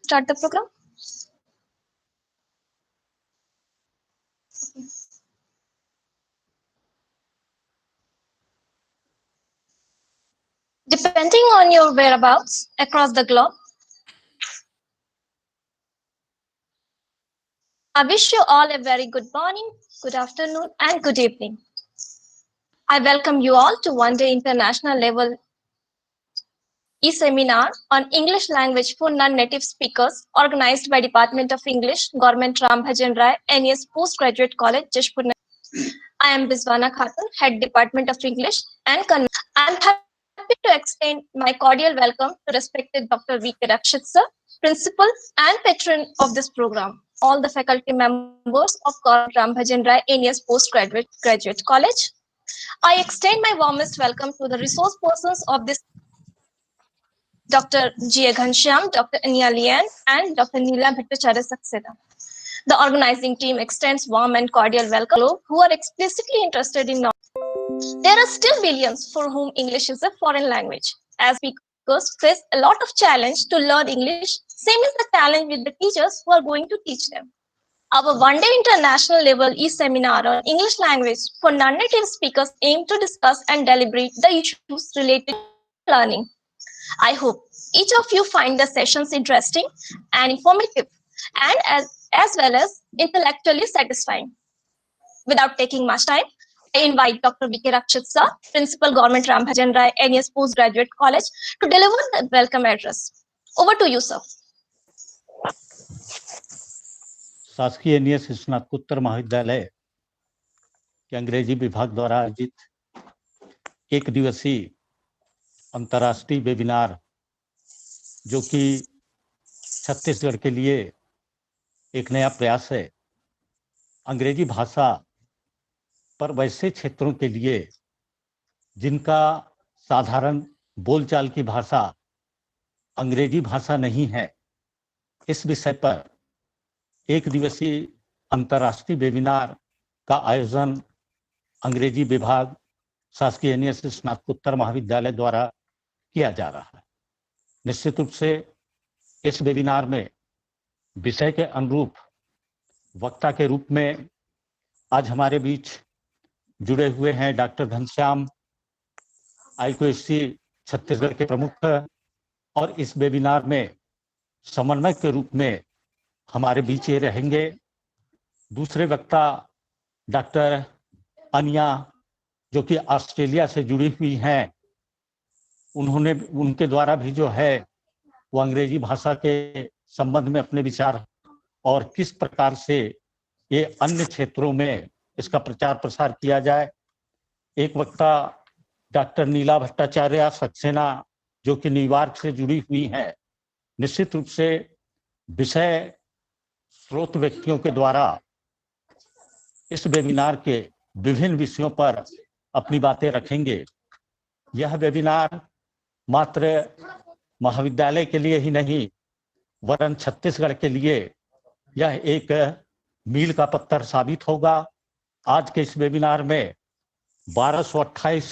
Start the program. Depending on your whereabouts across the globe, I wish you all a very good morning, good afternoon, and good evening. I welcome you all to one-day international level e-seminar on English language for non-native speakers organized by Department of English, Government Ram Bhajan Rai, NES Postgraduate College, Jashpur. I am Biswana Khatun, Head Department of English and I am happy to extend my cordial welcome to respected Dr. V.K. Rakshit sir, Principal and Patron of this program, all the faculty members of Government Ram Bhajan Rai, NES Postgraduate College. I extend my warmest welcome to the resource persons of this Dr. G. Ghanshyam, Dr. Anya Lian, and Dr. Neela Bhattacharya Saxena. The organizing team extends warm and cordial welcome to who are explicitly interested in knowledge. There are still billions for whom English is a foreign language. As speakers face a lot of challenge to learn English, same is the challenge with the teachers who are going to teach them. Our one-day international level e-seminar on English language for non-native speakers aim to discuss and deliberate the issues related to learning. I hope each of you find the sessions interesting and informative, and as well as intellectually satisfying. Without taking much time, I invite Dr. V.K. Rakshit sir, Principal Government Ram Bhajan Rai, NES Postgraduate College, to deliver the welcome address. Over to you, sir. शासकीय NES स्नातकोत्तर महाविद्यालय के अंग्रेजी विभाग द्वारा आयोजित एक दिवसीय अंतर्राष्ट्रीय वेबिनार, जो कि छत्तीसगढ़ के लिए एक नया प्रयास है, अंग्रेजी भाषा पर वैसे क्षेत्रों के लिए जिनका साधारण बोलचाल की भाषा अंग्रेजी भाषा नहीं है, इस विषय पर एक दिवसीय अंतर्राष्ट्रीय वेबिनार का आयोजन अंग्रेजी विभाग शासकीय NES स्नातकोत्तर महाविद्यालय द्वारा किया जा रहा है। निश्चित रूप से इस वेबिनार में विषय के अनुरूप वक्ता के रूप में आज हमारे बीच जुड़े हुए हैं डॉक्टर घनश्याम, IQAC छत्तीसगढ़ के प्रमुख, और इस वेबिनार में समन्वयक के रूप में हमारे बीच ये रहेंगे। दूसरे वक्ता डॉक्टर अनिया, जो कि ऑस्ट्रेलिया से जुड़ी हुई हैं, उनके द्वारा भी जो है वो अंग्रेजी भाषा के संबंध में अपने विचार और किस प्रकार से ये अन्य क्षेत्रों में इसका प्रचार प्रसार किया जाए। एक वक्ता डॉक्टर नीला भट्टाचार्य सक्सेना, जो कि न्यूयॉर्क से जुड़ी हुई हैं, निश्चित रूप से विषय स्रोत व्यक्तियों के द्वारा इस वेबिनार के विभिन्न विषयों पर अपनी बातें रखेंगे। यह वेबिनार मात्र महाविद्यालय के लिए ही नहीं, वरन छत्तीसगढ़ के लिए यह एक मील का पत्थर साबित होगा। आज के इस वेबिनार में 1228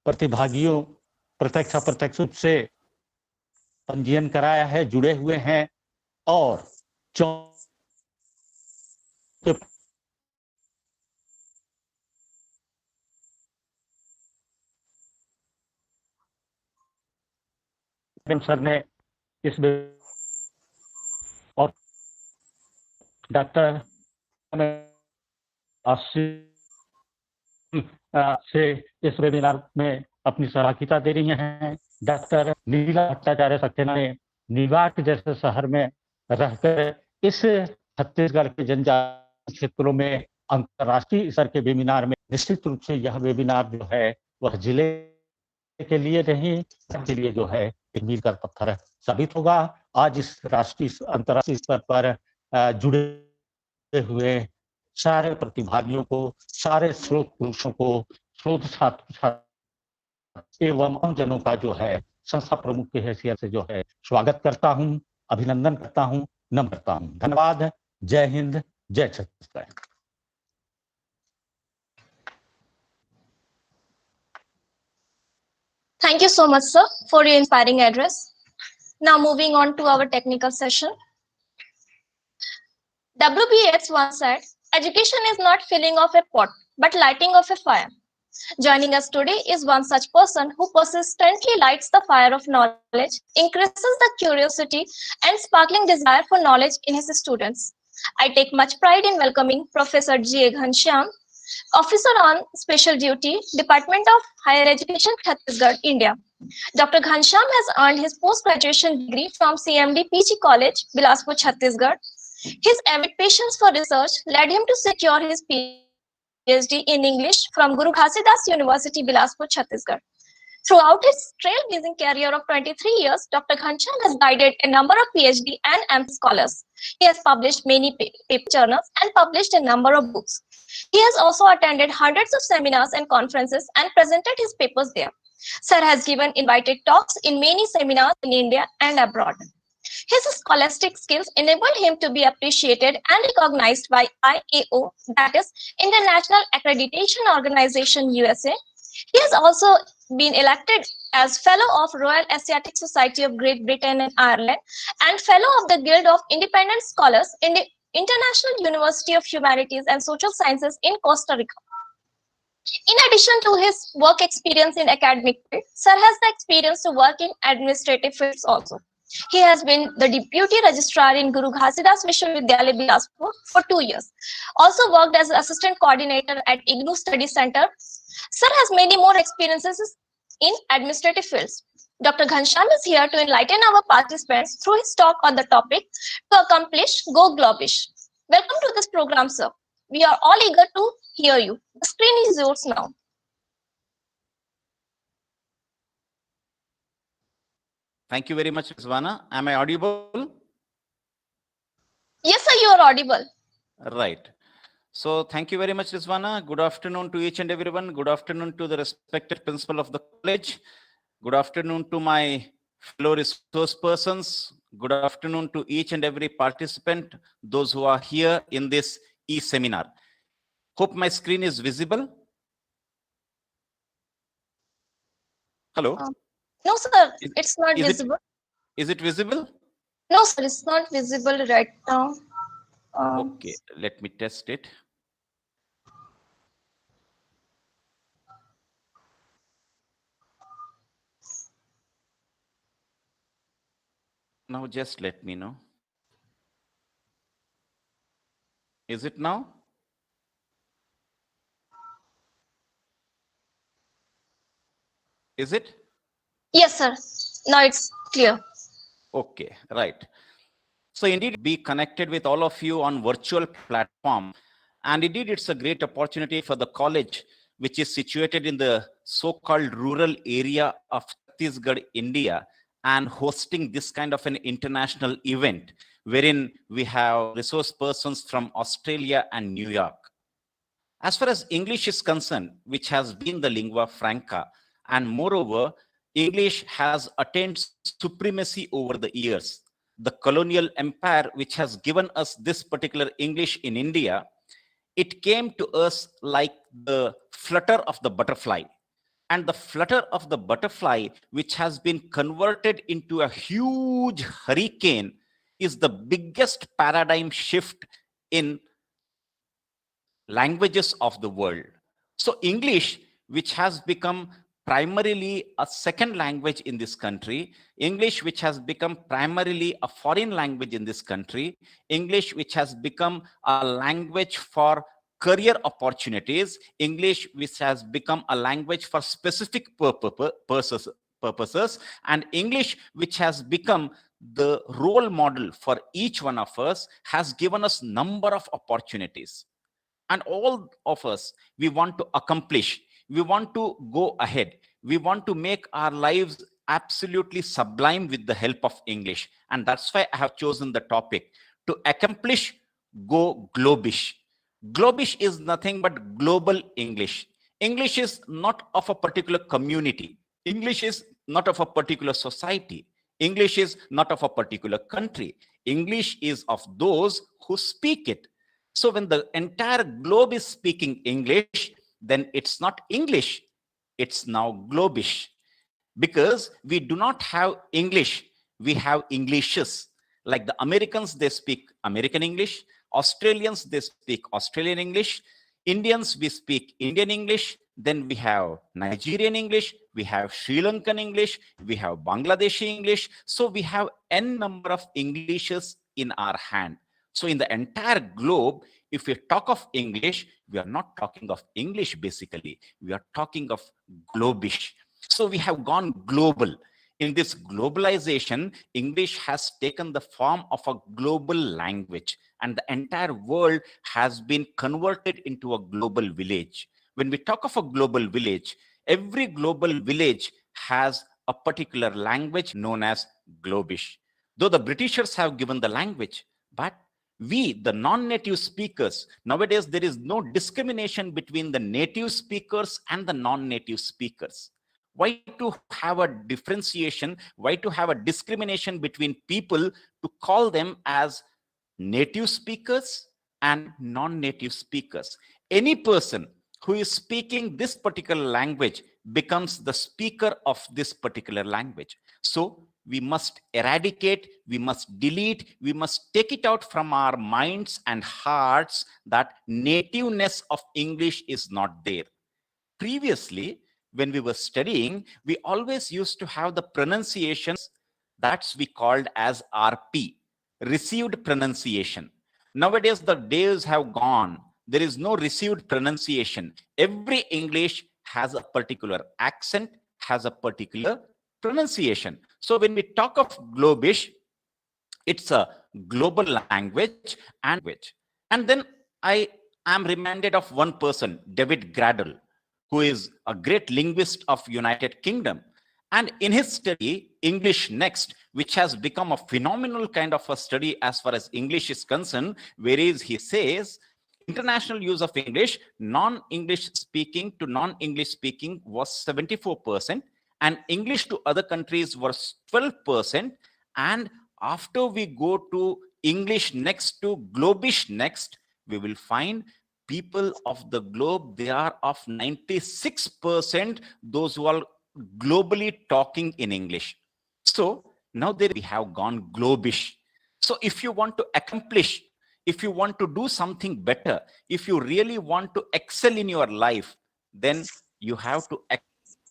प्रतिभागियों प्रत्यक्ष अप्रत्यक्ष रूप से पंजीयन कराया है, जुड़े हुए हैं, और सर ने इस और डॉक्टर से इस वेबिनार में अपनी सहभागिता दे रही हैं। डॉक्टर नीला भट्टाचार्य सक्सेना ने न्यूयॉर्क जैसे शहर में रहकर इस छत्तीसगढ़ के जनजातीय क्षेत्रों में अंतर्राष्ट्रीय स्तर के वेबिनार में निश्चित रूप से यह वेबिनार जो है वह जिले के लिए नहीं, के लिए जो है एक मील का पत्थर साबित होगा। आज इस राष्ट्रीय अंतर्राष्ट्रीय स्तर पर जुड़े हुए सारे प्रतिभागियों को, सारे स्रोत पुरुषों को, स्रोत छात्र एवं आम जनों का जो है संस्था प्रमुख की हैसियत से जो है स्वागत करता हूं, अभिनंदन करता हूं, नमन करता हूं। धन्यवाद। जय हिंद, जय Chhattisgarh. Thank you so much, sir, for your inspiring address. Now moving on to our technical session. WBS once said, education is not filling of a pot, but lighting of a fire. Joining us today is one such person who persistently lights the fire of knowledge, increases the curiosity and sparkling desire for knowledge in his students. I take much pride in welcoming Professor G. A. Ghanshyam, Officer on Special Duty, Department of Higher Education, Chhattisgarh, India. Dr. Ghanshyam has earned his post-graduation degree from CMD PG College, Bilaspur, Chhattisgarh. His avid passion for research led him to secure his PhD in English from Guru Ghazidas University, Bilaspur, Chhattisgarh. Throughout his trailblazing career of 23 years, Dr. Ghanshyam has guided a number of PhD and M. scholars. He has published many paper journals and published a number of books. He has also attended hundreds of seminars and conferences and presented his papers there. Sir has given invited talks in many seminars in India and abroad. His scholastic skills enabled him to be appreciated and recognized by IAO, that is International Accreditation Organization, USA. He has also been elected as Fellow of Royal Asiatic Society of Great Britain and Ireland and Fellow of the Guild of Independent Scholars in the International University of Humanities and Social Sciences in Costa Rica. In addition to his work experience in academic field, Sir has the experience to work in administrative fields also. He has been the Deputy Registrar in Guru Ghazidas Vishwavidyalaya, Bilaspur for 2 years. Also worked as Assistant Coordinator at IGNOU Study Center. Sir has many more experiences in administrative fields. Dr. Ghanshyam is here to enlighten our participants through his talk on the topic to accomplish Go Globish. Welcome to this program, sir. We are all eager to hear you. The screen is yours now. Thank you very much, Rizwana. Am I audible? Yes, sir, you are audible. Right. So thank you very much, Rizwana. Good afternoon to each and everyone. Good afternoon to the respected principal of the college. Good afternoon to my fellow resource persons. Good afternoon to each and every participant, those who are here in this e-seminar. Hope my screen is visible. Hello? No, sir, it's not visible. Is it visible? No, sir, it's not visible right now. Okay, let me test it. Now just let me know. Is it now? Is it? Yes, sir. Now it's clear. Okay, right. So indeed, be connected with all of you on virtual platform. And indeed, it's a great opportunity for the college, which is situated in the so-called rural area of Chhattisgarh, India, and hosting this kind of an international event, wherein we have resource persons from Australia and New York. As far as English is concerned, which has been the lingua franca, and moreover, English has attained supremacy over the years. The colonial empire, which has given us this particular English in India, it came to us like the flutter of the butterfly. And the flutter of the butterfly, which has been converted into a huge hurricane, is the biggest paradigm shift in languages of the world. So English, which has become primarily a second language in this country, English, which has become primarily a foreign language in this country, English, which has become a language for career opportunities, English, which has become a language for specific purposes, and English, which has become the role model for each one of us, has given us number of opportunities. And all of us, we want to accomplish, we want to go ahead, we want to make our lives absolutely sublime with the help of English. And that's why I have chosen the topic, to accomplish, go globish. Globish is nothing but global English. English is not of a particular community. English is not of a particular society. English is not of a particular country. English is of those who speak it. So when the entire globe is speaking English, then it's not English, it's now globish. Because we do not have English, we have Englishes. Like the Americans, they speak American English. Australians, they speak Australian English. Indians, we speak Indian English. Then we have Nigerian English, we have Sri Lankan English, we have Bangladeshi English. So we have n number of Englishes in our hand. So in the entire globe, if we talk of English, we are not talking of English basically. We are talking of globish. So we have gone global. In this globalization, English has taken the form of a global language, and the entire world has been converted into a global village. When we talk of a global village, every global village has a particular language known as globish. Though the Britishers have given the language, but we, the non-native speakers, nowadays there is no discrimination between the native speakers and the non-native speakers. Why to have a differentiation? Why to have a discrimination between people to call them as native speakers and non-native speakers? Any person who is speaking this particular language becomes the speaker of this particular language. So we must eradicate, we must delete, we must take it out from our minds and hearts that nativeness of English is not there. Previously, when we were studying, we always used to have the pronunciations that's we called as RP, received pronunciation. Nowadays, the days have gone. There is no received pronunciation. Every English has a particular accent, has a particular pronunciation. So when we talk of globish, it's a global language. And then I am reminded of one person, David Gradle, who is a great linguist of United Kingdom. And in his study, English Next, which has become a phenomenal kind of a study as far as English is concerned, whereas he says, international use of English, non-English speaking to non-English speaking was 74%, and English to other countries was 12%. And after we go to English Next to Globish Next, we will find people of the globe, they are of 96%, those who are globally talking in English. So now there we have gone globish. So if you want to accomplish, if you want to do something better, if you really want to excel in your life, then you have to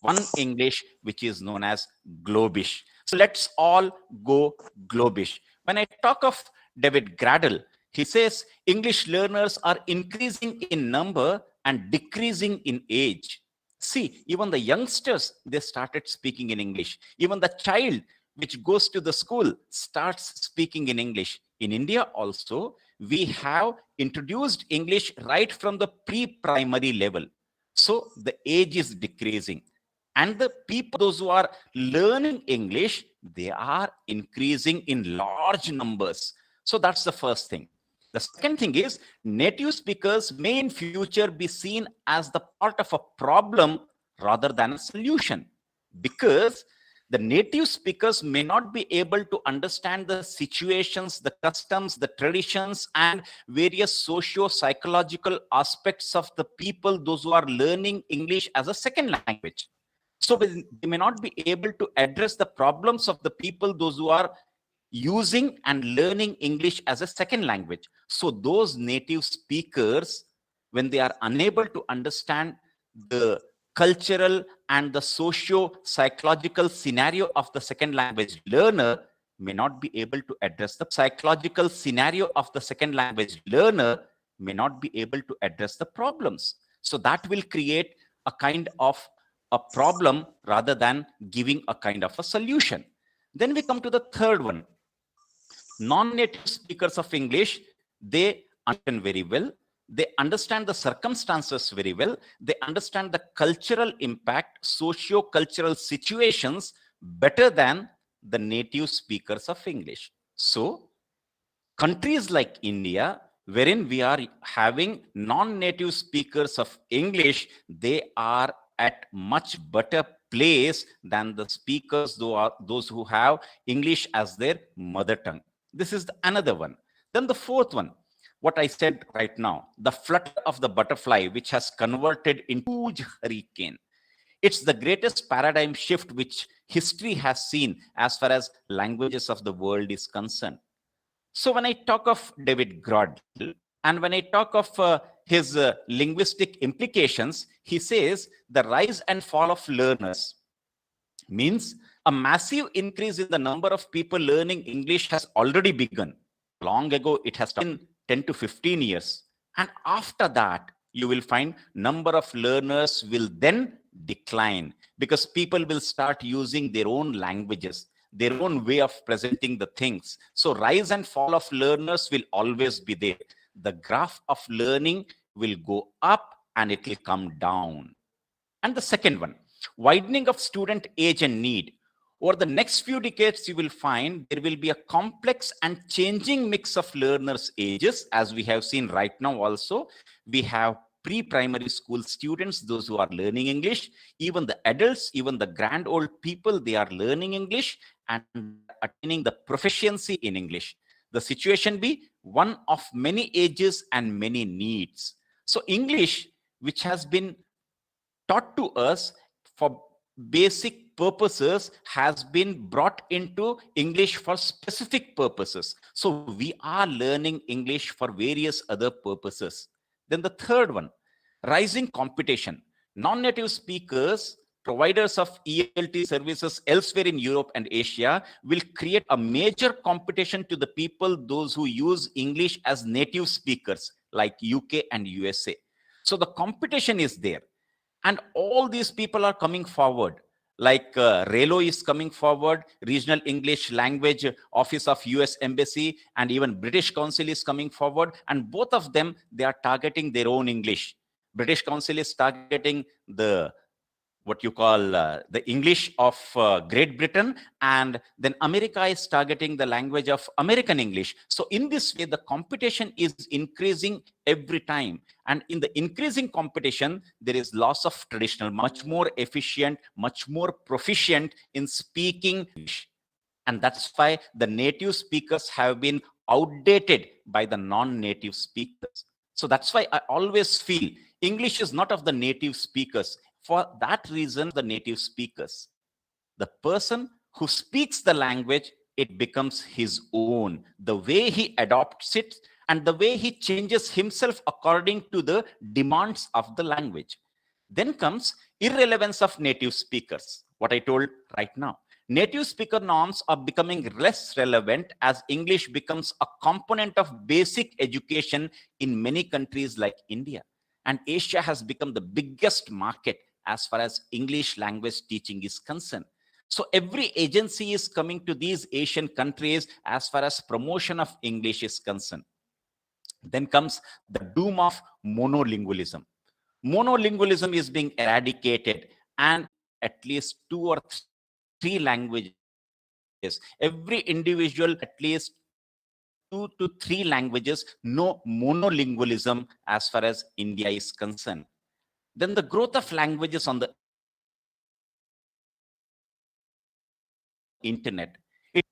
one English which is known as globish. So let's all go globish. When I talk of David Gradle, He says English learners are increasing in number and decreasing in age. See, even the youngsters, they started speaking in English. Even the child which goes to the school starts speaking in English. In India also, we have introduced English right from the pre-primary level. So the age is decreasing. And the people, those who are learning English, they are increasing in large numbers. So that's the first thing. The second thing is native speakers may in future be seen as the part of a problem rather than a solution, because the native speakers may not be able to understand the situations, the customs, the traditions, and various socio-psychological aspects of the people, those who are learning English as a second language. So they may not be able to address the problems of the people, those who are using and learning English as a second language. So those native speakers, when they are unable to understand the cultural and the socio-psychological scenario of the second language learner, may not be able to address the psychological scenario of the second language learner, may not be able to address the problems. So that will create a kind of a problem rather than giving a kind of a solution. Then we come to the third one. Non-native speakers of English, they understand very well. They understand the circumstances very well. They understand the cultural impact, socio-cultural situations better than the native speakers of English. So countries like India, wherein we are having non-native speakers of English, they are at much better place than the speakers those who have English as their mother tongue. This is another one. Then the fourth one, what I said right now, the flutter of the butterfly, which has converted into huge hurricane. It's the greatest paradigm shift which history has seen as far as languages of the world is concerned. So when I talk of David Grodl, and when I talk of his linguistic implications, he says the rise and fall of learners means a massive increase in the number of people learning English has already begun. Long ago, it has taken 10 to 15 years. And after that, you will find number of learners will then decline, because people will start using their own languages, their own way of presenting the things. So rise and fall of learners will always be there. The graph of learning will go up and it will come down. And the second one, widening of student age and need. Over the next few decades, you will find there will be a complex and changing mix of learners' ages, as we have seen right now also. We have pre-primary school students, those who are learning English, even the adults, even the grand old people, they are learning English and attaining the proficiency in English. The situation be one of many ages and many needs. So English, which has been taught to us for basic purposes, has been brought into English for specific purposes. So we are learning English for various other purposes. Then the third one, rising competition. Non-native speakers, providers of ELT services elsewhere in Europe and Asia will create a major competition to the people, those who use English as native speakers like UK and USA. So the competition is there. And all these people are coming forward, like RELO is coming forward, Regional English Language Office of US Embassy, and even British Council is coming forward. And both of them, they are targeting their own English. British Council is targeting the what you call the English of Great Britain, and then America is targeting the language of American English. So in this way, the competition is increasing every time. And in the increasing competition, there is loss of traditional, much more efficient, much more proficient in speaking English. And that's why the native speakers have been outdated by the non-native speakers. So that's why I always feel English is not of the native speakers. For that reason, the native speakers, the person who speaks the language, it becomes his own. The way he adopts it and the way he changes himself according to the demands of the language. Then comes irrelevance of native speakers, what I told right now. Native speaker norms are becoming less relevant as English becomes a component of basic education in many countries like India. And Asia has become the biggest market as far as English language teaching is concerned. So every agency is coming to these Asian countries as far as promotion of English is concerned. Then comes the doom of monolingualism. Monolingualism is being eradicated, and at least 2 or 3 languages. Every individual, at least 2 to 3 languages, no monolingualism as far as India is concerned. Then the growth of languages on the internet. It's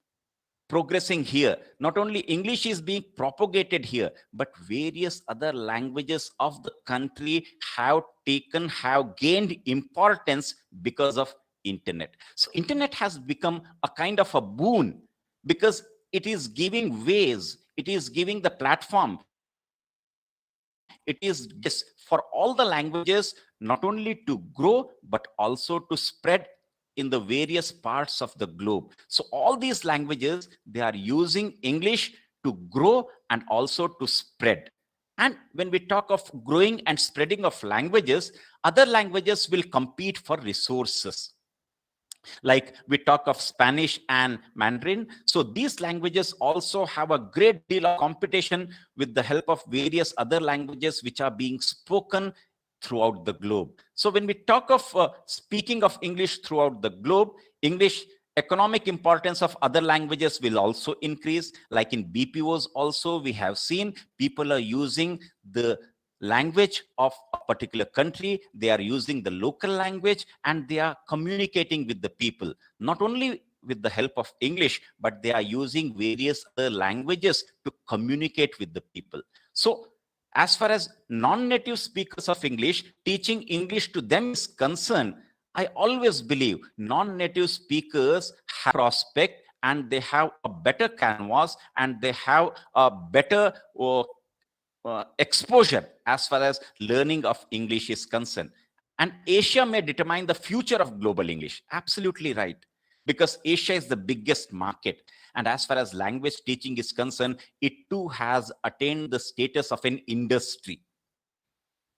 progressing here. Not only English is being propagated here, but various other languages of the country have gained importance because of internet. So internet has become a kind of a boon because it is giving ways, it is giving the platform, it is this for all the languages not only to grow but also to spread in the various parts of the globe. So all these languages, they are using English to grow and also to spread. And when we talk of growing and spreading of languages, other languages will compete for resources. Like we talk of Spanish and Mandarin. So these languages also have a great deal of competition with the help of various other languages which are being spoken throughout the globe. So when we talk of speaking of English throughout the globe, English economic importance of other languages will also increase. Like in BPOs also, we have seen people are using the language of a particular country, they are using the local language, and they are communicating with the people, not only with the help of English, but they are using various other languages to communicate with the people. So as far as non-native speakers of English, teaching English to them is concerned, I always believe non-native speakers have prospect and they have a better canvas and they have a better exposure as far as learning of English is concerned. And Asia may determine the future of global English. Absolutely right. Because Asia is the biggest market. And as far as language teaching is concerned, it too has attained the status of an industry.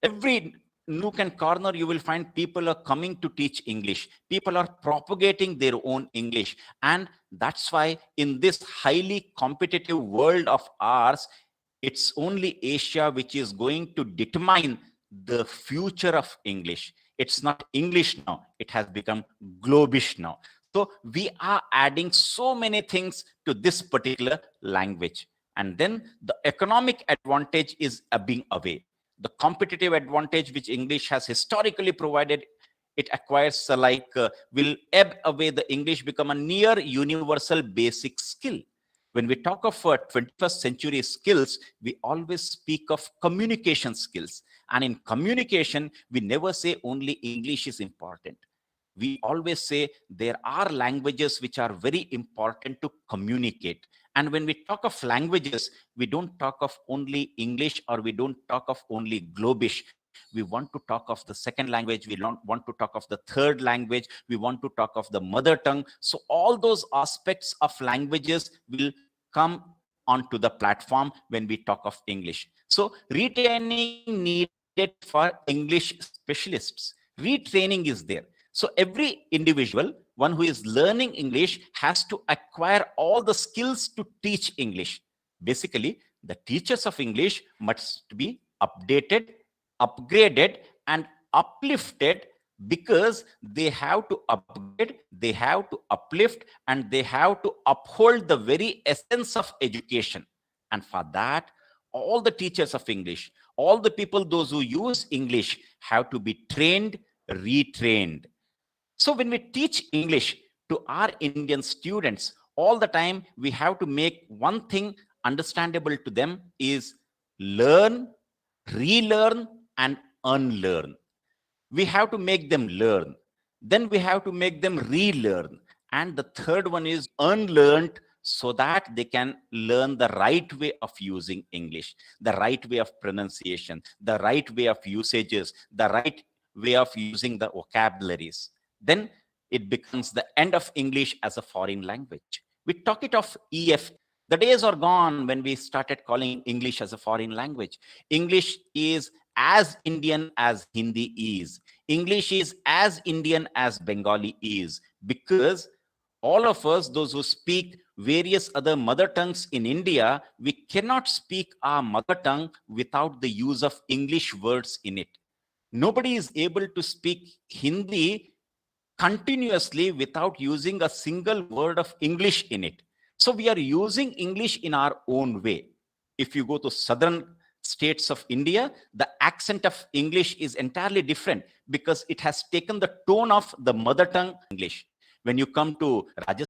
Every nook and corner, you will find people are coming to teach English. People are propagating their own English. And that's why in this highly competitive world of ours, it's only Asia which is going to determine the future of English. It's not English now. It has become globish now. So we are adding so many things to this particular language. And then the economic advantage is ebbing away. The competitive advantage which English has historically provided, it acquires will ebb away. The English become a near universal basic skill. When we talk of 21st century skills, we always speak of communication skills. And in communication, we never say only English is important. We always say there are languages which are very important to communicate. And when we talk of languages, we don't talk of only English or we don't talk of only globish. We want to talk of the second language. We don't want to talk of the third language. We want to talk of the mother tongue. So all those aspects of languages will come onto the platform when we talk of English. So retraining needed for English specialists. Retraining is there. So every individual, one who is learning English, has to acquire all the skills to teach English. Basically, the teachers of English must be updated, upgraded, and uplifted because they have to upgrade, they have to uplift, and they have to uphold the very essence of education. And for that, all the teachers of English, all the people, those who use English, have to be trained, retrained. So when we teach English to our Indian students, all the time we have to make one thing understandable to them is learn, relearn, and unlearn. We have to make them learn. Then we have to make them relearn. And the third one is unlearned so that they can learn the right way of using English, the right way of pronunciation, the right way of usages, the right way of using the vocabularies. Then it becomes the end of English as a foreign language. We talk it of EF. The days are gone when we started calling English as a foreign language. English is as Indian as Hindi is. English is as Indian as Bengali is, because all of us, those who speak various other mother tongues in India, we cannot speak our mother tongue without the use of English words in it. Nobody is able to speak Hindi continuously without using a single word of English in it. So we are using English in our own way. If you go to southern states of India, the accent of English is entirely different because it has taken the tone of the mother tongue English. When you come to Rajasthan,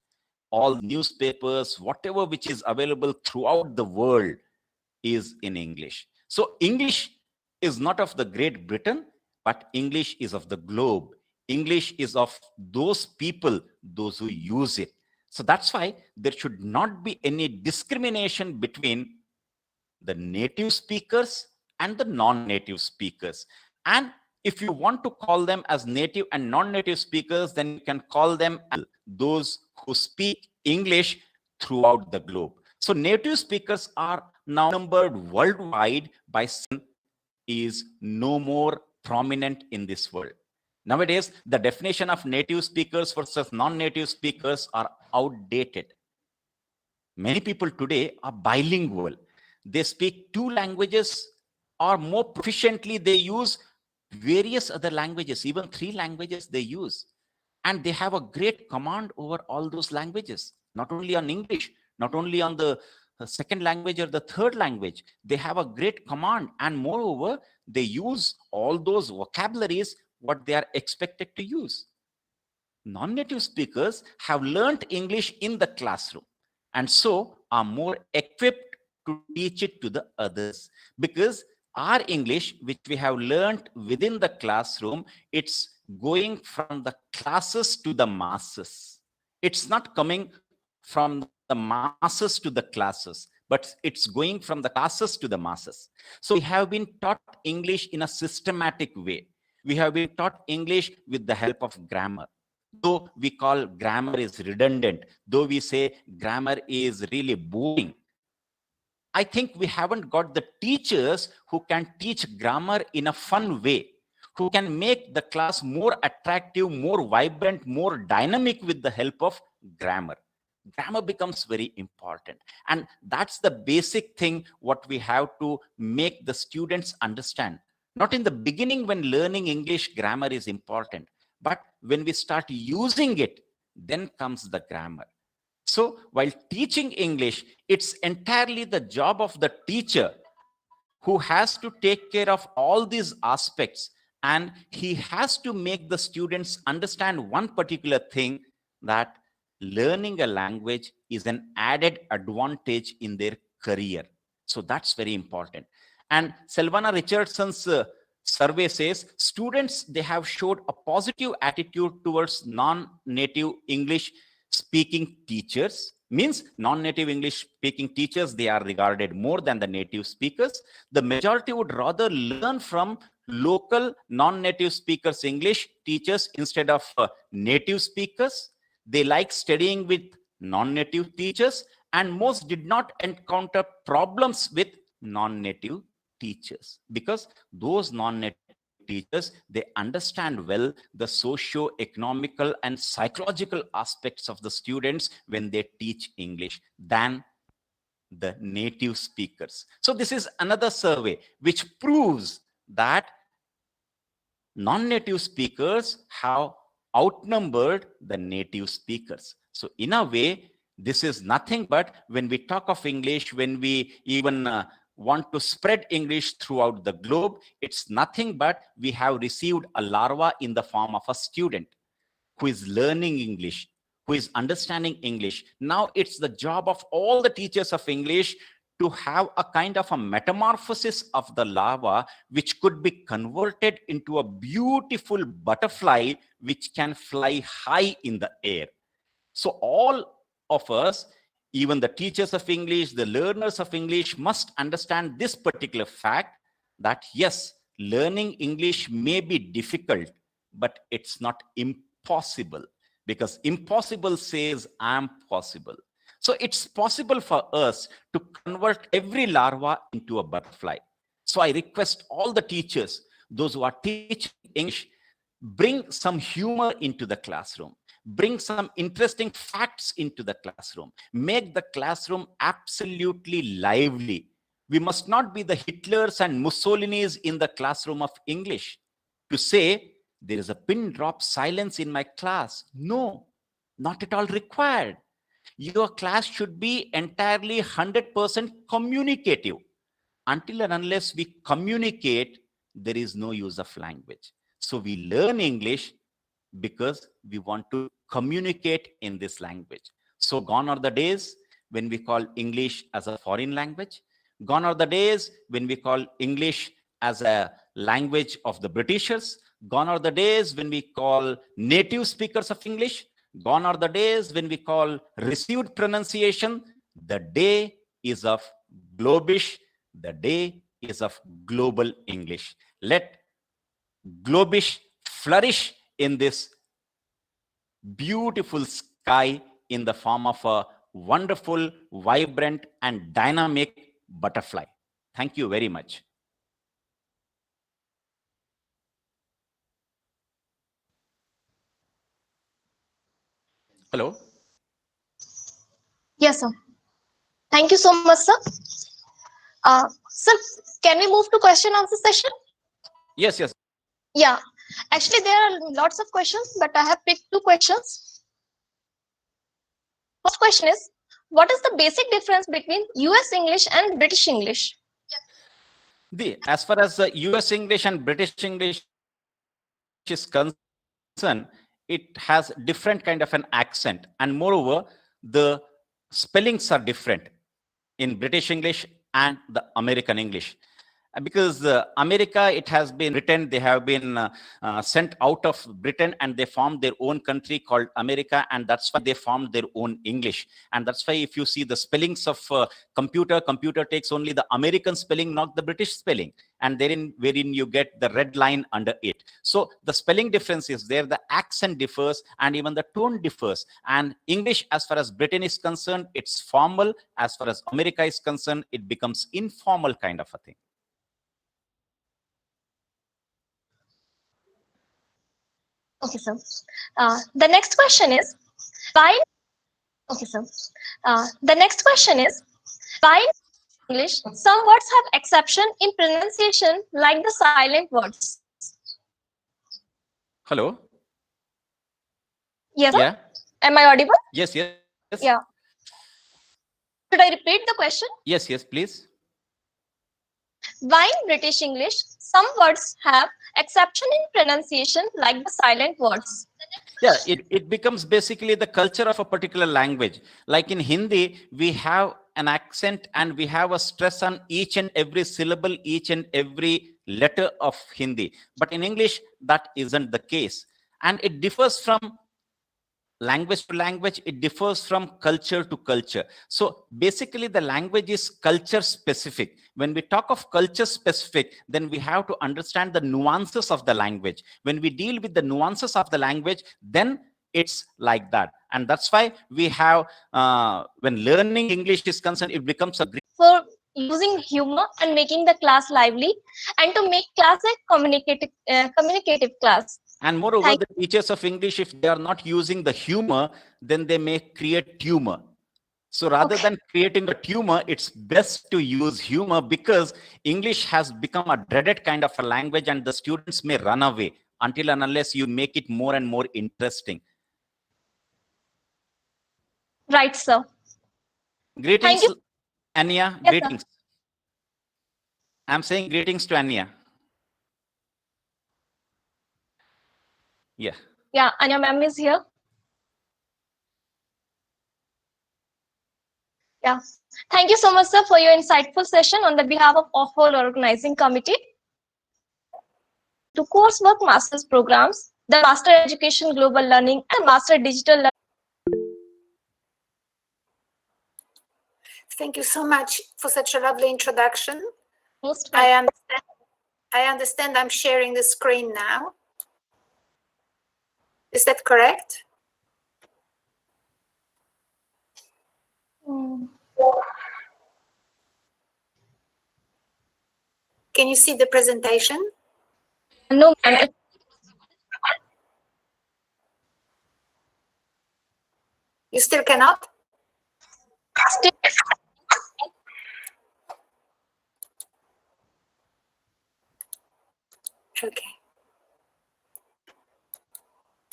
all newspapers, whatever which is available throughout the world is in English. So English is not of the Great Britain, but English is of the globe. English is of those people, those who use it. So that's why there should not be any discrimination between the native speakers and the non-native speakers. And if you want to call them as native and non-native speakers, then you can call them as those who speak English throughout the globe. So native speakers are now numbered worldwide by is no more prominent in this world. Nowadays, the definition of native speakers versus non-native speakers are outdated. Many people today are bilingual. They speak 2 languages or more proficiently. They use various other languages, even 3 languages they use. And they have a great command over all those languages, not only on English, not only on the second language or the third language. They have a great command. And moreover, they use all those vocabularies what they are expected to use. Non-native speakers have learned English in the classroom and so are more equipped to teach it to the others, because our English, which we have learned within the classroom, it's going from the classes to the masses. It's not coming from the masses to the classes, but it's going from the classes to the masses. So we have been taught English in a systematic way. We have been taught English with the help of grammar. Though we call grammar is redundant, though we say grammar is really boring, I think we haven't got the teachers who can teach grammar in a fun way, who can make the class more attractive, more vibrant, more dynamic with the help of grammar. Grammar becomes very important. And that's the basic thing what we have to make the students understand. Not in the beginning when learning English, grammar is important. But when we start using it, then comes the grammar. So while teaching English, it's entirely the job of the teacher who has to take care of all these aspects. And he has to make the students understand one particular thing, that learning a language is an added advantage in their career. So that's very important. And Selvana Richardson's survey says students, they have showed a positive attitude towards non-native English speaking teachers. Means non-native English speaking teachers, they are regarded more than the native speakers. The majority would rather learn from local non-native speakers English teachers instead of native speakers. They like studying with non-native teachers, and most did not encounter problems with non-native teachers, because those non-native teachers, they understand well the socio-economical and psychological aspects of the students when they teach English than the native speakers. So this is another survey which proves that non-native speakers have outnumbered the native speakers. So in a way, this is nothing but when we talk of English, when we even want to spread English throughout the globe, it's nothing but we have received a larva in the form of a student who is learning English, who is understanding English. Now it's the job of all the teachers of English to have a kind of a metamorphosis of the larva, which could be converted into a beautiful butterfly which can fly high in the air. So all of us, even the teachers of English, the learners of English, must understand this particular fact, that yes, learning English may be difficult, but it's not impossible. because impossible says I am possible. So it's possible for us to convert every larva into a butterfly. So I request all the teachers, those who are teaching English, bring some humor into the classroom. Bring some interesting facts into the classroom. Make the classroom absolutely lively. We must not be the Hitlers and Mussolinis in the classroom of English to say there is a pin drop silence in my class. No, not at all required. Your class should be entirely 100% communicative. Until and unless we communicate, there is no use of language. So we learn English because we want to communicate in this language. So gone are the days when we call English as a foreign language. Gone are the days when we call English as a language of the Britishers. Gone are the days when we call native speakers of English. Gone are the days when we call received pronunciation. The day is of Globish. The day is of global English. Let Globish flourish in this beautiful sky in the form of a wonderful, vibrant, and dynamic butterfly. Thank you very much. Hello? Yes, sir. Thank you so much, sir. Sir, can we move to question answer session? Yes, yes. Yeah. Actually, there are lots of questions, but I have picked two questions. First question is, what is the basic difference between US English and British English? As far as the US English and British English is concerned, it has different kind of an accent, and moreover, the spellings are different in British English and the American English. Because America, it has been written, they have been sent out of Britain and they formed their own country called America, and that's why they formed their own English. And that's why if you see the spellings of computer takes only the American spelling, not the British spelling, and wherein you get the red line under it. So the spelling difference is there, the accent differs, and even the tone differs. And English, as far as Britain is concerned, it's formal. As far as America is concerned, it becomes informal kind of a thing. Okay, sir. The next question is, why? Okay, sir. The next question is, why in English some words have exception in pronunciation, like the silent words? Hello? Yes, sir? Yeah. Am I audible? Yes. Yeah. Should I repeat the question? Yes, please. Why in British English some words have exception in pronunciation, like the silent words? Yeah, it becomes basically the culture of a particular language. Like in Hindi, we have an accent and we have a stress on each and every syllable, each and every letter of Hindi. But in English, that isn't the case. And it differs from language to language, it differs from culture to culture. So basically the language is culture specific. When we talk of culture specific, then we have to understand the nuances of the language. When we deal with the nuances of the language, then it's like that. And that's why we have, when learning English is concerned, it becomes a great for using humor and making the class lively, and to make class a communicative class. And moreover, the teachers of English, if they are not using the humor, then they may create tumor. So rather than creating a tumor, it's best to use humor, because English has become a dreaded kind of a language and the students may run away until and unless you make it more and more interesting. Right, sir. Greetings, Thank you. Anya. Yes, greetings. sir. I'm saying greetings to Anya. Yeah. Yeah, Anya ma'am is here. Yeah. Thank you so much, sir, for your insightful session on the behalf of whole organizing committee. To coursework master's programs, the Master Education Global Learning and Master Digital Learning. Thank you so much for such a lovely introduction. Most I understand I'm sharing the screen now. Is that correct? Can you see the presentation? No, ma'am. You still cannot? Still, Okay.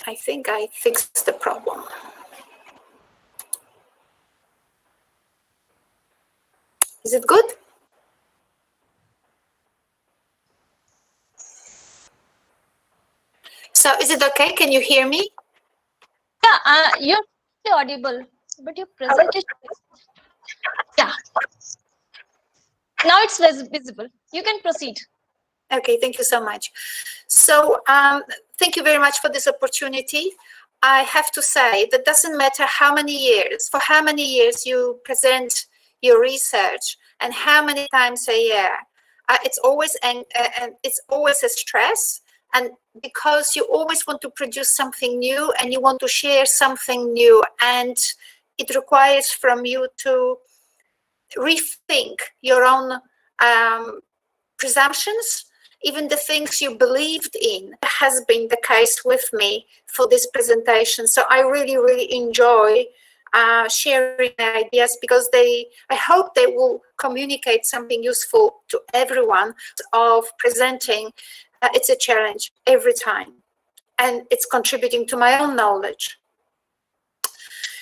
I think I fixed the problem. Is it good? So is it okay? Can you hear me? yeah, you're audible, but your presentation. Yeah. Now it's visible. You can proceed. Okay, thank you so much. So thank you very much for this opportunity. I have to say that doesn't matter how many years, for how many years you present your research and how many times a year, it's always a stress. And because you always want to produce something new and you want to share something new, and it requires from you to rethink your own presumptions, even the things you believed in. Has been the case with me for this presentation. So I really, really enjoy sharing ideas, because I hope they will communicate something useful to everyone. Of presenting, it's a challenge every time, and it's contributing to my own knowledge.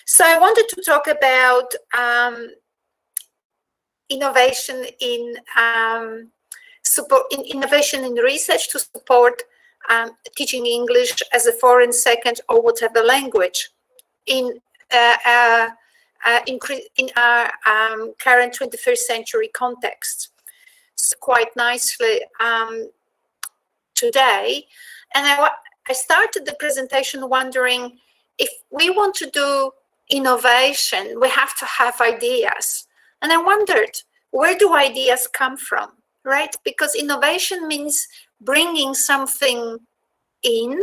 So I wanted to talk about innovation in innovation in research to support teaching English as a foreign second or whatever language in our current 21st century context. So quite nicely today, and I started the presentation wondering, if we want to do innovation, we have to have ideas. And I wondered, where do ideas come from, right? Because innovation means bringing something in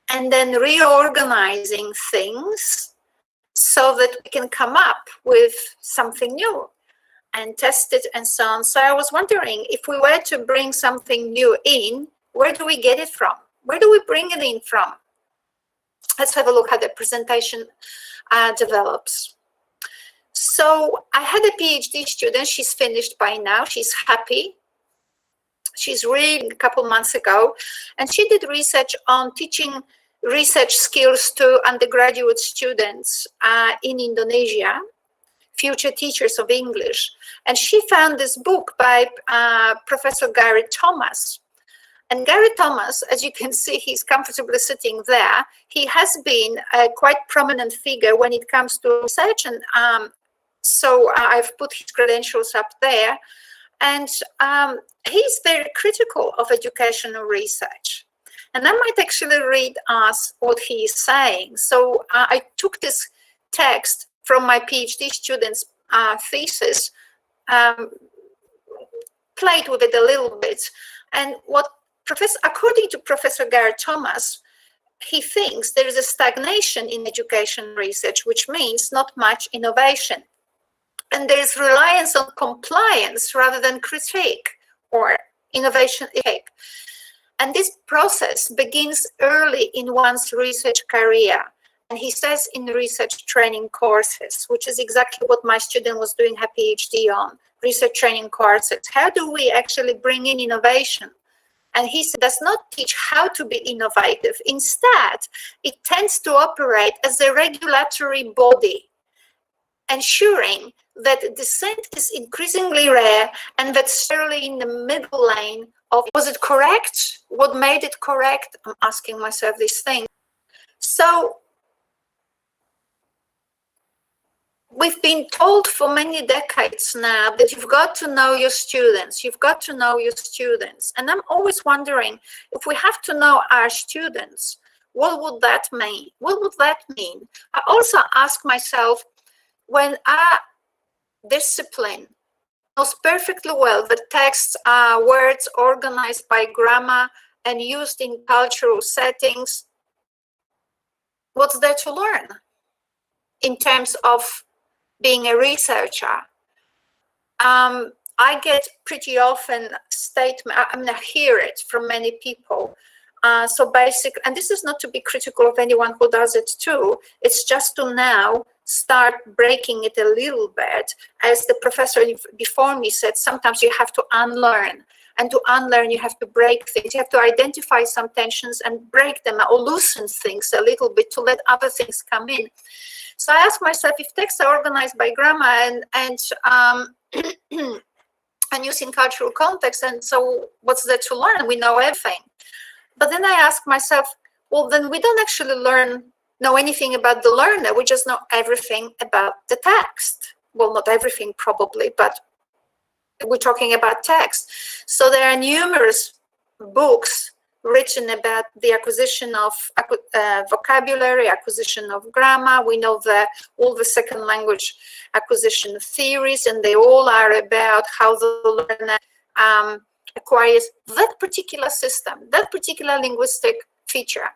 and then reorganizing things so that we can come up with something new and test it and so on. So I was wondering, if we were to bring something new in, where do we get it from? Where do we bring it in from? Let's have a look how the presentation develops. So I had a PhD student. She's finished by now. She's happy. She's reading a couple months ago, and she did research on teaching research skills to undergraduate students in Indonesia, future teachers of English. And she found this book by Professor Gary Thomas. And Gary Thomas, as you can see, he's comfortably sitting there. He has been a quite prominent figure when it comes to research, and so I've put his credentials up there. And he's very critical of educational research. And I might actually read us what he is saying. So I took this text from my PhD student's thesis, played with it a little bit. And according to Professor Gary Thomas, he thinks there is a stagnation in education research, which means not much innovation. And there is reliance on compliance rather than critique or innovation. And this process begins early in one's research career. And he says in research training courses, which is exactly what my student was doing her PhD on, research training courses. How do we actually bring in innovation? And he does not teach how to be innovative. Instead, it tends to operate as a regulatory body, ensuring that dissent is increasingly rare and that's fairly in the middle lane of, was it correct? What made it correct? I'm asking myself this thing. So we've been told for many decades now that you've got to know your students. You've got to know your students. And I'm always wondering, if we have to know our students, what would that mean? What would that mean? I also ask myself, when our discipline knows perfectly well that texts are words organized by grammar and used in cultural settings, what's there to learn in terms of being a researcher? I get pretty often statement, I mean, I hear it from many people. So basically, and this is not to be critical of anyone who does it too, it's just to now start breaking it a little bit. As the professor before me said, sometimes you have to unlearn. And to unlearn, you have to break things. You have to identify some tensions and break them or loosen things a little bit to let other things come in. So I ask myself, if texts are organized by grammar and using cultural context, and so what's there to learn? We know everything. But then I ask myself, well, then we don't actually know anything about the learner. We just know everything about the text. Well, not everything probably, but we're talking about text. So there are numerous books written about the acquisition of vocabulary, acquisition of grammar. We know all the second language acquisition theories, and they all are about how the learner acquires that particular system, that particular linguistic feature.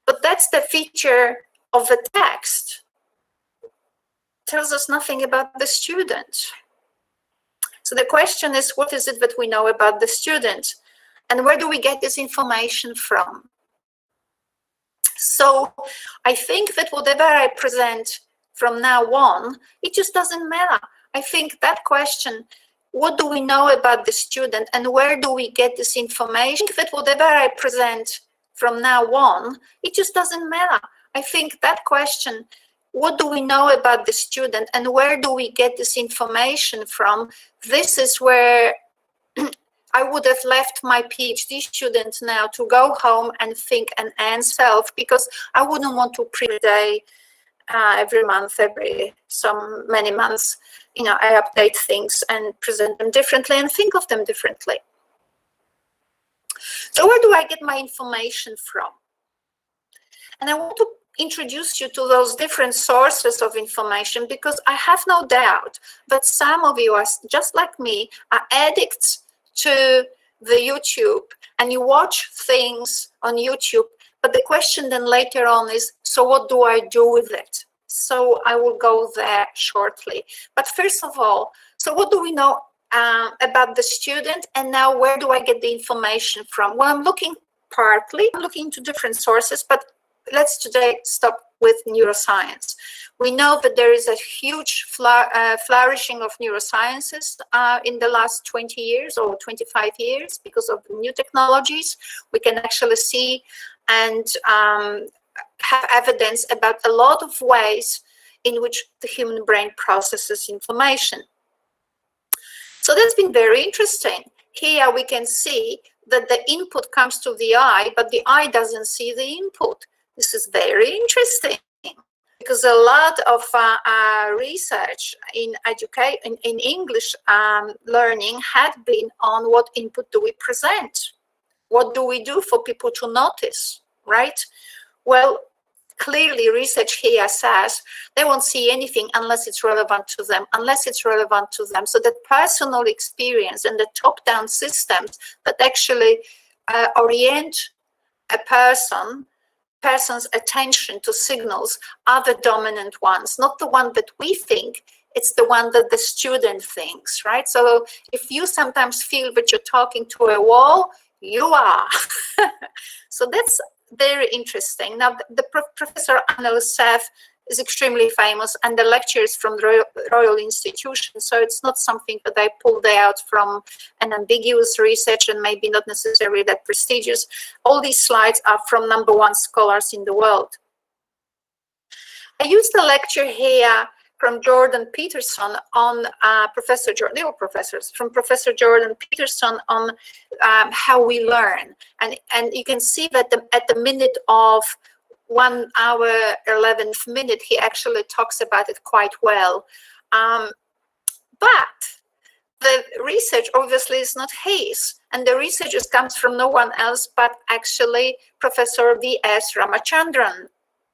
But that's the feature of the text. It tells us nothing about the student. So the question is, what is it that we know about the student? And where do we get this information from? So I think that whatever I present from now on, it just doesn't matter. I think that question, what do we know about the student and where do we get this information? I think that whatever I present from now on, it just doesn't matter. I think that question, what do we know about the student and where do we get this information from? This is where I would have left my PhD student now to go home and think and answer, because I wouldn't want to pre-day every month, every so many months, I update things and present them differently and think of them differently. So where do I get my information from? And I want to introduce you to those different sources of information, because I have no doubt that some of you are, just like me, are addicts to the YouTube, and you watch things on YouTube, but the question then later on is, so what do I do with it? So I will go there shortly. But first of all, so what do we know about the student, and now where do I get the information from? Well, I'm looking to different sources, but let's today stop with neuroscience. We know that there is a huge flourishing of neurosciences in the last 20 years or 25 years because of new technologies. We can actually see and have evidence about a lot of ways in which the human brain processes information. So that's been very interesting. Here we can see that the input comes to the eye, but the eye doesn't see the input. This is very interesting, because a lot of research in English learning had been on what input do we present? What do we do for people to notice, right? Well, clearly research here says they won't see anything unless it's relevant to them, So that personal experience and the top-down systems that actually orient a person's attention to signals are the dominant ones, not the one that we think, it's the one that the student thinks, right? So if you sometimes feel that you're talking to a wall, you are. So that's very interesting. Now, the Professor Anil Seth is extremely famous, and the lecture is from the Royal Institution, so it's not something that I pulled out from an ambiguous research and maybe not necessarily that prestigious. All these slides are from #1 scholars in the world. I used a lecture here from Jordan Peterson on Professor Professor Jordan Peterson on how we learn, and you can see that at the minute of 1 hour 11th minute, he actually talks about it quite well. But the research obviously is not his, and the research comes from no one else but actually Professor V.S. Ramachandran,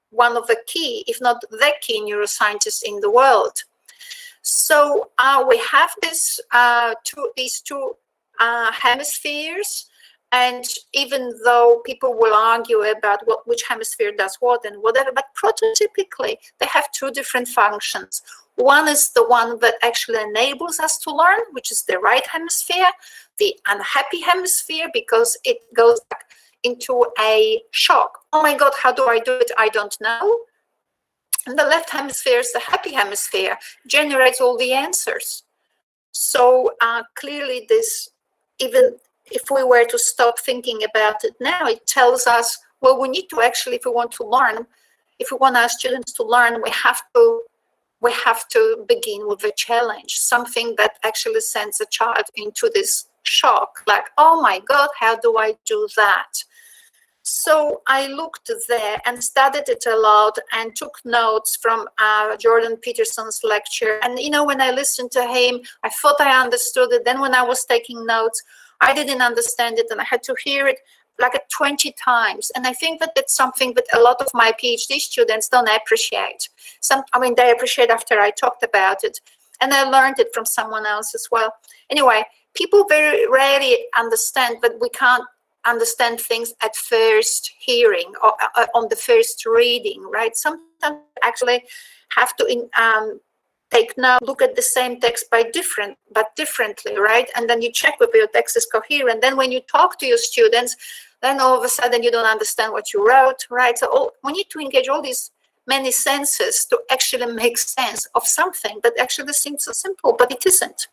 one of the key, if not the key, neuroscientists in the world. So we have these two hemispheres. And even though people will argue about which hemisphere does what and whatever, but prototypically, they have two different functions. One is the one that actually enables us to learn, which is the right hemisphere, the unhappy hemisphere, because it goes back into a shock. Oh my God, how do I do it? I don't know. And the left hemisphere is the happy hemisphere, generates all the answers. So clearly this, even if we were to stop thinking about it now, it tells us, well, we need to actually, if we want to learn, if we want our students to learn, we have to begin with a challenge, something that actually sends a child into this shock, like, oh my God, how do I do that? So I looked there and studied it a lot and took notes from Jordan Peterson's lecture. And, you know, when I listened to him, I thought I understood it. Then when I was taking notes, I didn't understand it and I had to hear it like 20 times. And I think that that's something that a lot of my PhD students don't appreciate. They appreciate after I talked about it. And I learned it from someone else as well. Anyway, people very rarely understand that we can't understand things at first hearing or on the first reading, right? Sometimes actually have to take note, look at the same text but differently, right? And then you check whether your text is coherent. Then when you talk to your students, then all of a sudden you don't understand what you wrote, right? So we need to engage all these many senses to actually make sense of something that actually seems so simple, but it isn't.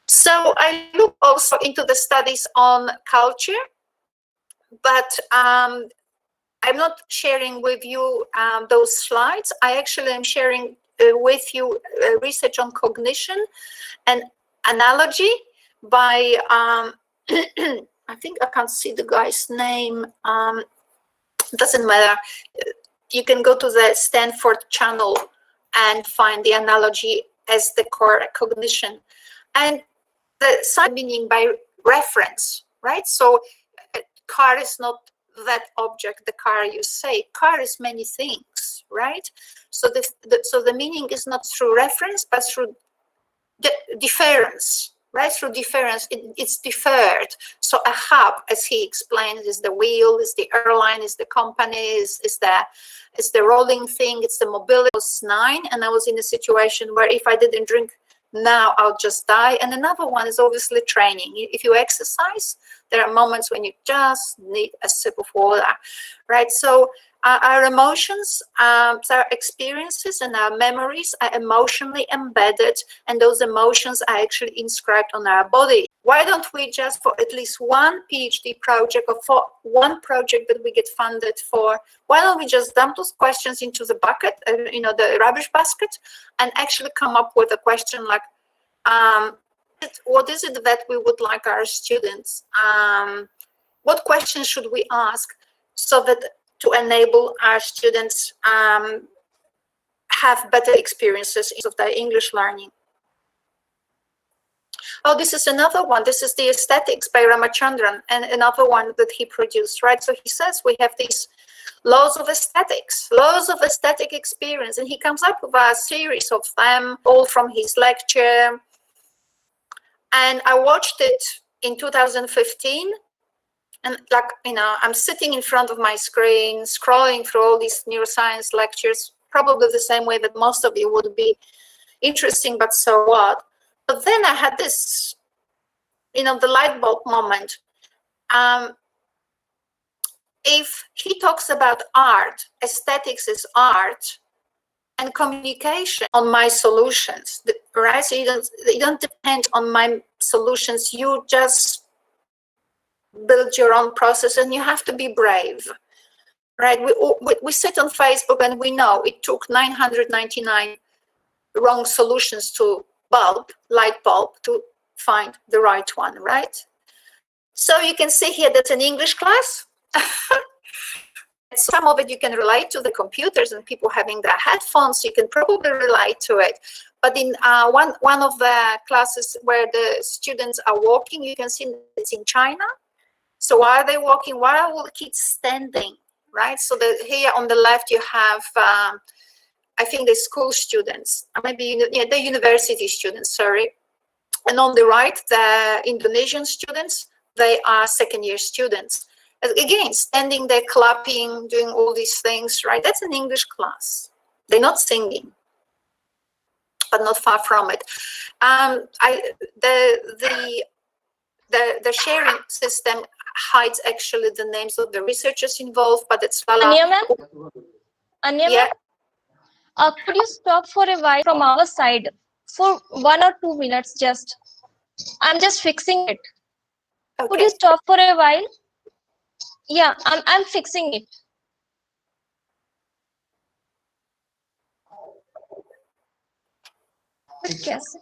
So I look also into the studies on culture, but I'm not sharing with you those slides. I actually am sharing with you research on cognition and analogy by, I think I can't see the guy's name. Doesn't matter. You can go to the Stanford channel and find the analogy as the core cognition. And the sign meaning by reference, right? So car is not that object, the car you say. Car is many things, right? So the meaning is not through reference, but through difference, right? Through difference, it's deferred. So a hub, as he explains, is the wheel, is the airline, is the company, is the rolling thing, it's the mobility. I was 9 and I was in a situation where if I didn't drink now, I'll just die. And another one is obviously training. If you exercise, there are moments when you just need a sip of water, right? So our emotions, our experiences and our memories are emotionally embedded, and those emotions are actually inscribed on our body. Why don't we just, for at least one PhD project or for one project that we get funded for, why don't we just dump those questions into the bucket, the rubbish basket, and actually come up with a question like, what is it that we would like our students? What questions should we ask so that to enable our students have better experiences of their English learning? Oh, this is another one. This is the Aesthetics by Ramachandran, and another one that he produced, right? So he says we have these laws of aesthetics, laws of aesthetic experience, and he comes up with a series of them, all from his lecture. And I watched it in 2015. And I'm sitting in front of my screen, scrolling through all these neuroscience lectures, probably the same way that most of you would be interesting, but so what? But then I had this, the light bulb moment. If he talks about art, aesthetics is art, and communication on my solutions, right? So you don't depend on my solutions. You just build your own process, and you have to be brave, right? We sit on Facebook and we know it took 999 wrong solutions to light bulb to find the right one, right? So you can see here that's an English class. Some of it you can relate to the computers and people having their headphones. You can probably relate to it. But in one of the classes where the students are walking, you can see it's in China. So why are they walking? Why are all the kids standing, right? So here on the left you have, I think the school students, maybe the university students, sorry. And on the right, the Indonesian students, they are second-year students. Again, standing there, clapping, doing all these things, right? That's an English class. They're not singing, but not far from it. The sharing system hides actually the names of the researchers involved, but it's Anya ma'am? Anya Yeah. ma'am? Could you stop for a while from our side for 1 or 2 minutes just? I'm just fixing it. Could Okay. you stop for a while? Yeah, I'm fixing it. कैसे?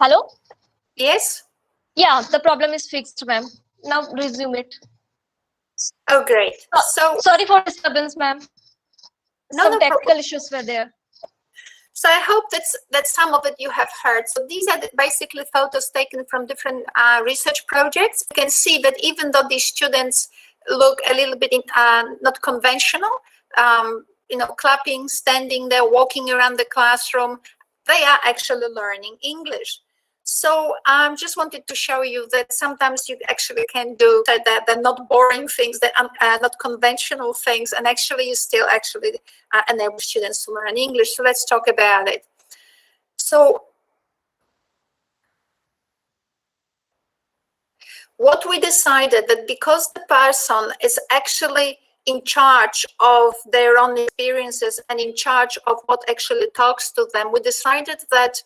Hello? Yes? Yeah, the problem is fixed, ma'am. Now resume it. Oh, great. So, Sorry for disturbance, ma'am. No, Some no technical problem. issues were there. So I hope that some of it you have heard. So these are basically photos taken from different research projects. You can see that even though these students look a little bit not conventional, clapping, standing there, walking around the classroom, they are actually learning English. So I just wanted to show you that sometimes you actually can do that. They're not boring things, that are not conventional things, and actually you still actually enable students to learn English. So let's talk about it. So what we decided, that because the person is actually in charge of their own experiences and in charge of what actually talks to them, we decided that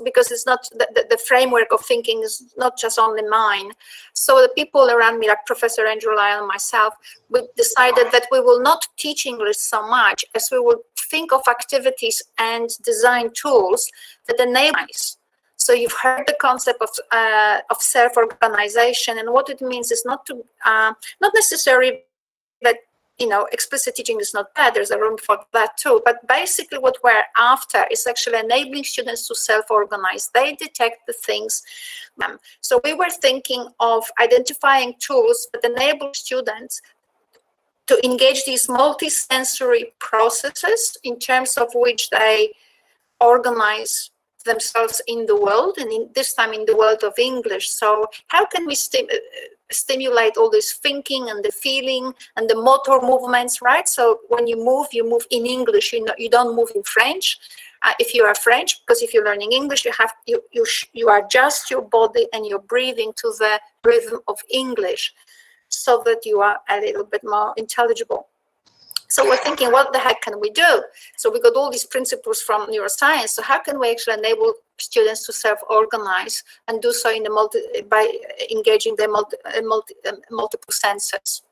because it's not the framework of thinking is not just only mine. So the people around me, like Professor Andrew Lyle and myself, we decided that we will not teach English so much as we will think of activities and design tools that enable us. So you've heard the concept of self-organization, and what it means is not necessarily that explicit teaching is not bad. There's a room for that too. But basically, what we're after is actually enabling students to self-organize. They detect the things. So we were thinking of identifying tools that enable students to engage these multi-sensory processes in terms of which they organize themselves in the world, and this time in the world of English. So how can we stimulate all this thinking and the feeling and the motor movements, right? So when you move in English. You don't move in French. If you are French, because if you're learning English, you adjust your body and your breathing to the rhythm of English, so that you are a little bit more intelligible. So we're thinking, what the heck can we do? So we got all these principles from neuroscience. So how can we actually enable students to self-organize and do so by engaging their multiple senses?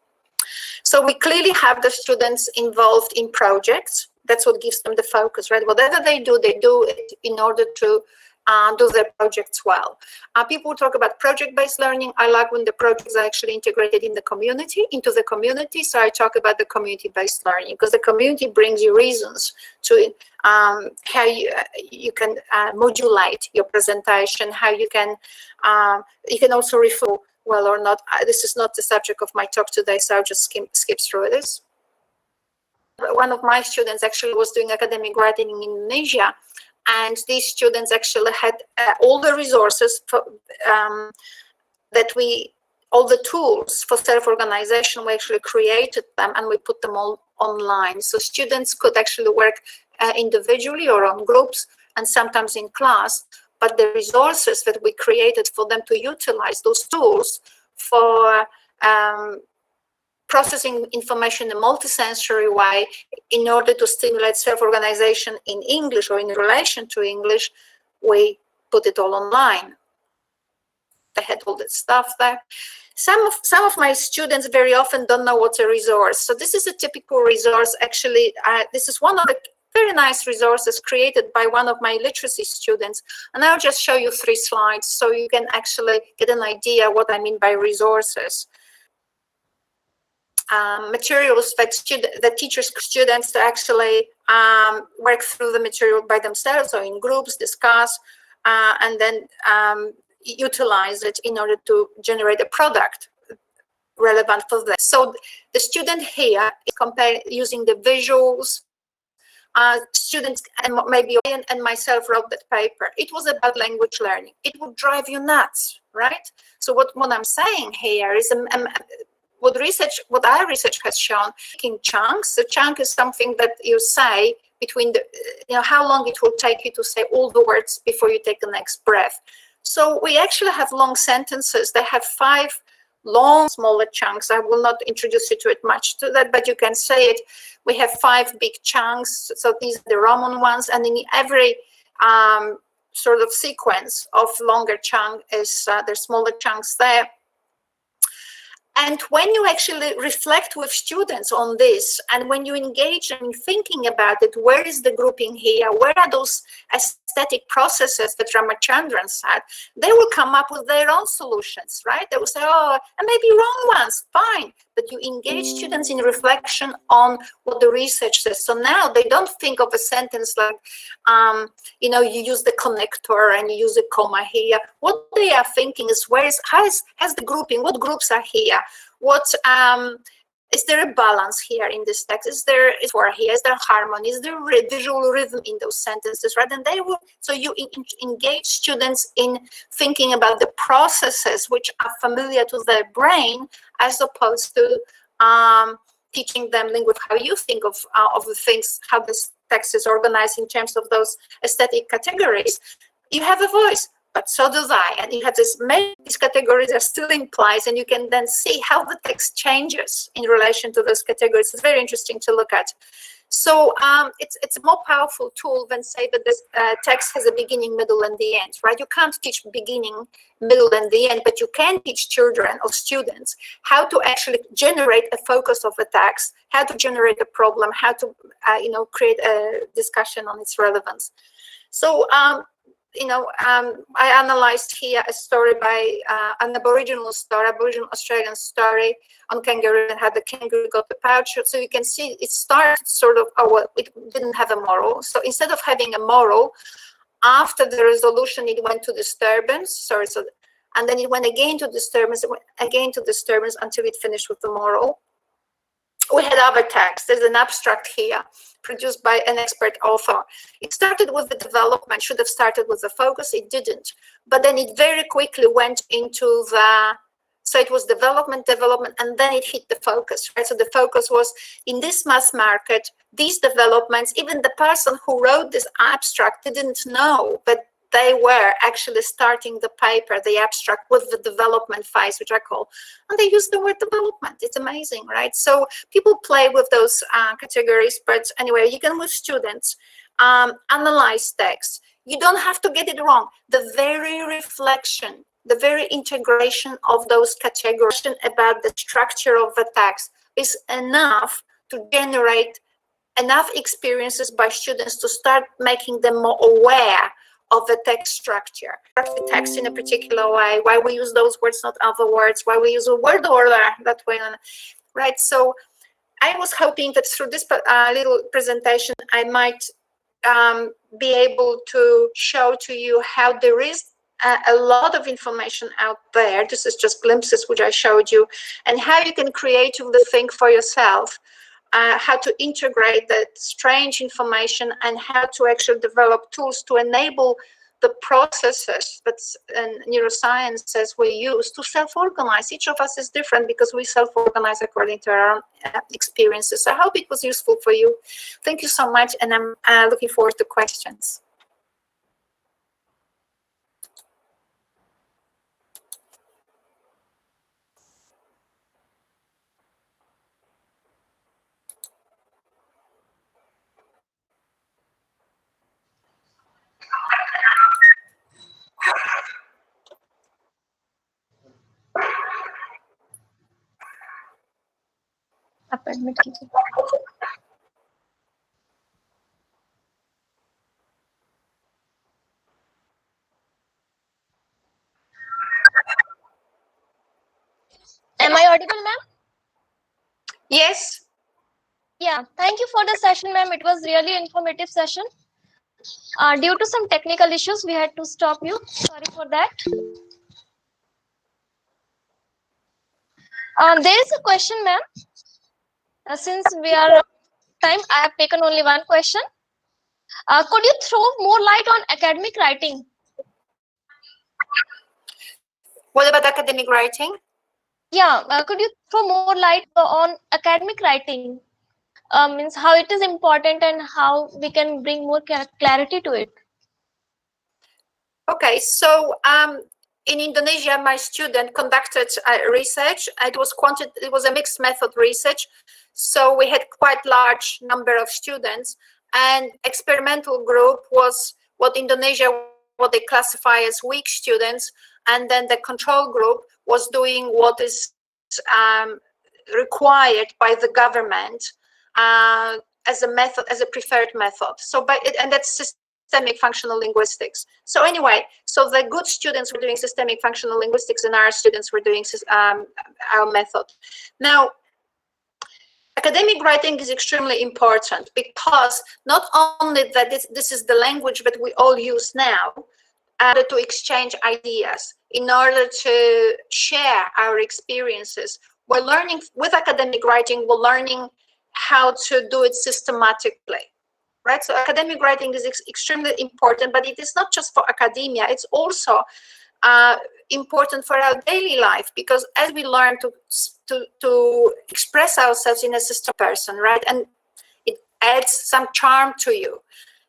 So we clearly have the students involved in projects. That's what gives them the focus, right? Whatever they do it in order to do their projects well. People talk about project-based learning. I like when the projects are actually integrated into the community. So I talk about the community-based learning, because the community brings you reasons to how you can modulate your presentation, how you can also refer well or not. This is not the subject of my talk today, so I'll just skip through this. One of my students actually was doing academic writing in Indonesia, and these students actually had all the resources all the tools for self-organization. We actually created them and we put them all online. So students could actually work individually or on groups and sometimes in class, but the resources that we created for them to utilize those tools for processing information in a multisensory way in order to stimulate self-organization in English or in relation to English, we put it all online. They had all that stuff there. Some of my students very often don't know what's a resource. So this is a typical resource. Actually, this is one of the very nice resources created by one of my literacy students. And I'll just show you 3 slides so you can actually get an idea what I mean by resources. Materials that teachers students to actually work through the material by themselves or in groups, discuss, and then utilize it in order to generate a product relevant for this. So the student here is using the visuals. Students and maybe and myself wrote that paper. It was about language learning. It would drive you nuts, right? So what I'm saying here is what our research has shown, in chunks. The chunk is something that you say between how long it will take you to say all the words before you take the next breath. So we actually have long sentences. They have 5 long, smaller chunks. I will not introduce you to it much to that, but you can say it. We have 5 big chunks. So these are the Roman ones, and in every sort of sequence of longer chunk is there's smaller chunks there. And when you actually reflect with students on this, and when you engage in thinking about it, where is the grouping here? Where are those aesthetic processes that Ramachandran said? They will come up with their own solutions, right? They will say, oh, and maybe wrong ones, fine. But you engage students in reflection on what the research says. So now they don't think of a sentence like, you know, you use the connector and you use a comma here. What they are thinking is, how's the grouping? What groups are here? What is there a balance here in this text? Is there harmony? Is there visual rhythm in those sentences, right? And they will, so you engage students in thinking about the processes which are familiar to their brain, as opposed to teaching them language, how you think of the things, how this text is organized in terms of those aesthetic categories. You have a voice, but so do I. And you have these categories are still in place, and you can then see how the text changes in relation to those categories. It's very interesting to look at. So it's a more powerful tool than say that this text has a beginning, middle, and the end, right? You can't teach beginning, middle, and the end, but you can teach children or students how to actually generate a focus of a text, how to generate a problem, how to create a discussion on its relevance. So I analyzed here a story by an Aboriginal Australian story on kangaroo, and how the kangaroo got the pouch. So you can see it started sort of, it didn't have a moral. So instead of having a moral, after the resolution, it went to disturbance. And then it went again to disturbance, until it finished with the moral. We had other texts. There's an abstract here produced by an expert author. It started with the development, should have started with the focus, it didn't. But then it very quickly went into so it was development, and then it hit the focus, right? So the focus was, in this mass market, these developments, even the person who wrote this abstract didn't know, but they were actually starting the paper, the abstract, with the development phase, which I call, and they use the word development. It's amazing, right? So people play with those categories, but anyway, you can, with students, analyze text. You don't have to get it wrong. The very reflection, the very integration of those categories about the structure of the text is enough to generate enough experiences by students to start making them more aware of the text structure, the text in a particular way, why we use those words, not other words, why we use a word order that way, right? So I was hoping that through this little presentation, I might be able to show to you how there is a lot of information out there. This is just glimpses which I showed you, and how you can creatively think for yourself, how to integrate that strange information, and how to actually develop tools to enable the processes that neuroscience says we use to self-organize. Each of us is different because we self-organize according to our own experiences. I hope it was useful for you. Thank you so much, and I'm looking forward to questions. आप admit कीजिए. Am I audible, ma'am? Yes. Yeah, thank you for the session, ma'am. It was really informative session. Due to some technical issues, we had to stop you. Sorry for that. There is a question, ma'am. Since we are out of time, I have taken only one question. Could you throw more light on academic writing? What about academic writing? Yeah, could you throw more light on academic writing? Means how it is important and how we can bring more clarity to it. Okay, so in Indonesia, my student conducted research. It was a mixed method research, so we had quite large number of students. And experimental group was what they classify as weak students, and then the control group was doing what is required by the government as a method, as a preferred method. So and that's systemic functional linguistics. So anyway, so the good students were doing systemic functional linguistics and our students were doing our method. Now, academic writing is extremely important because not only that this is the language that we all use now, to exchange ideas, in order to share our experiences. We're learning, with academic writing, we're learning how to do it systematically, right? So academic writing is extremely important, but it is not just for academia, it's also important for our daily life, because as we learn to express ourselves in a system person, right? And it adds some charm to you.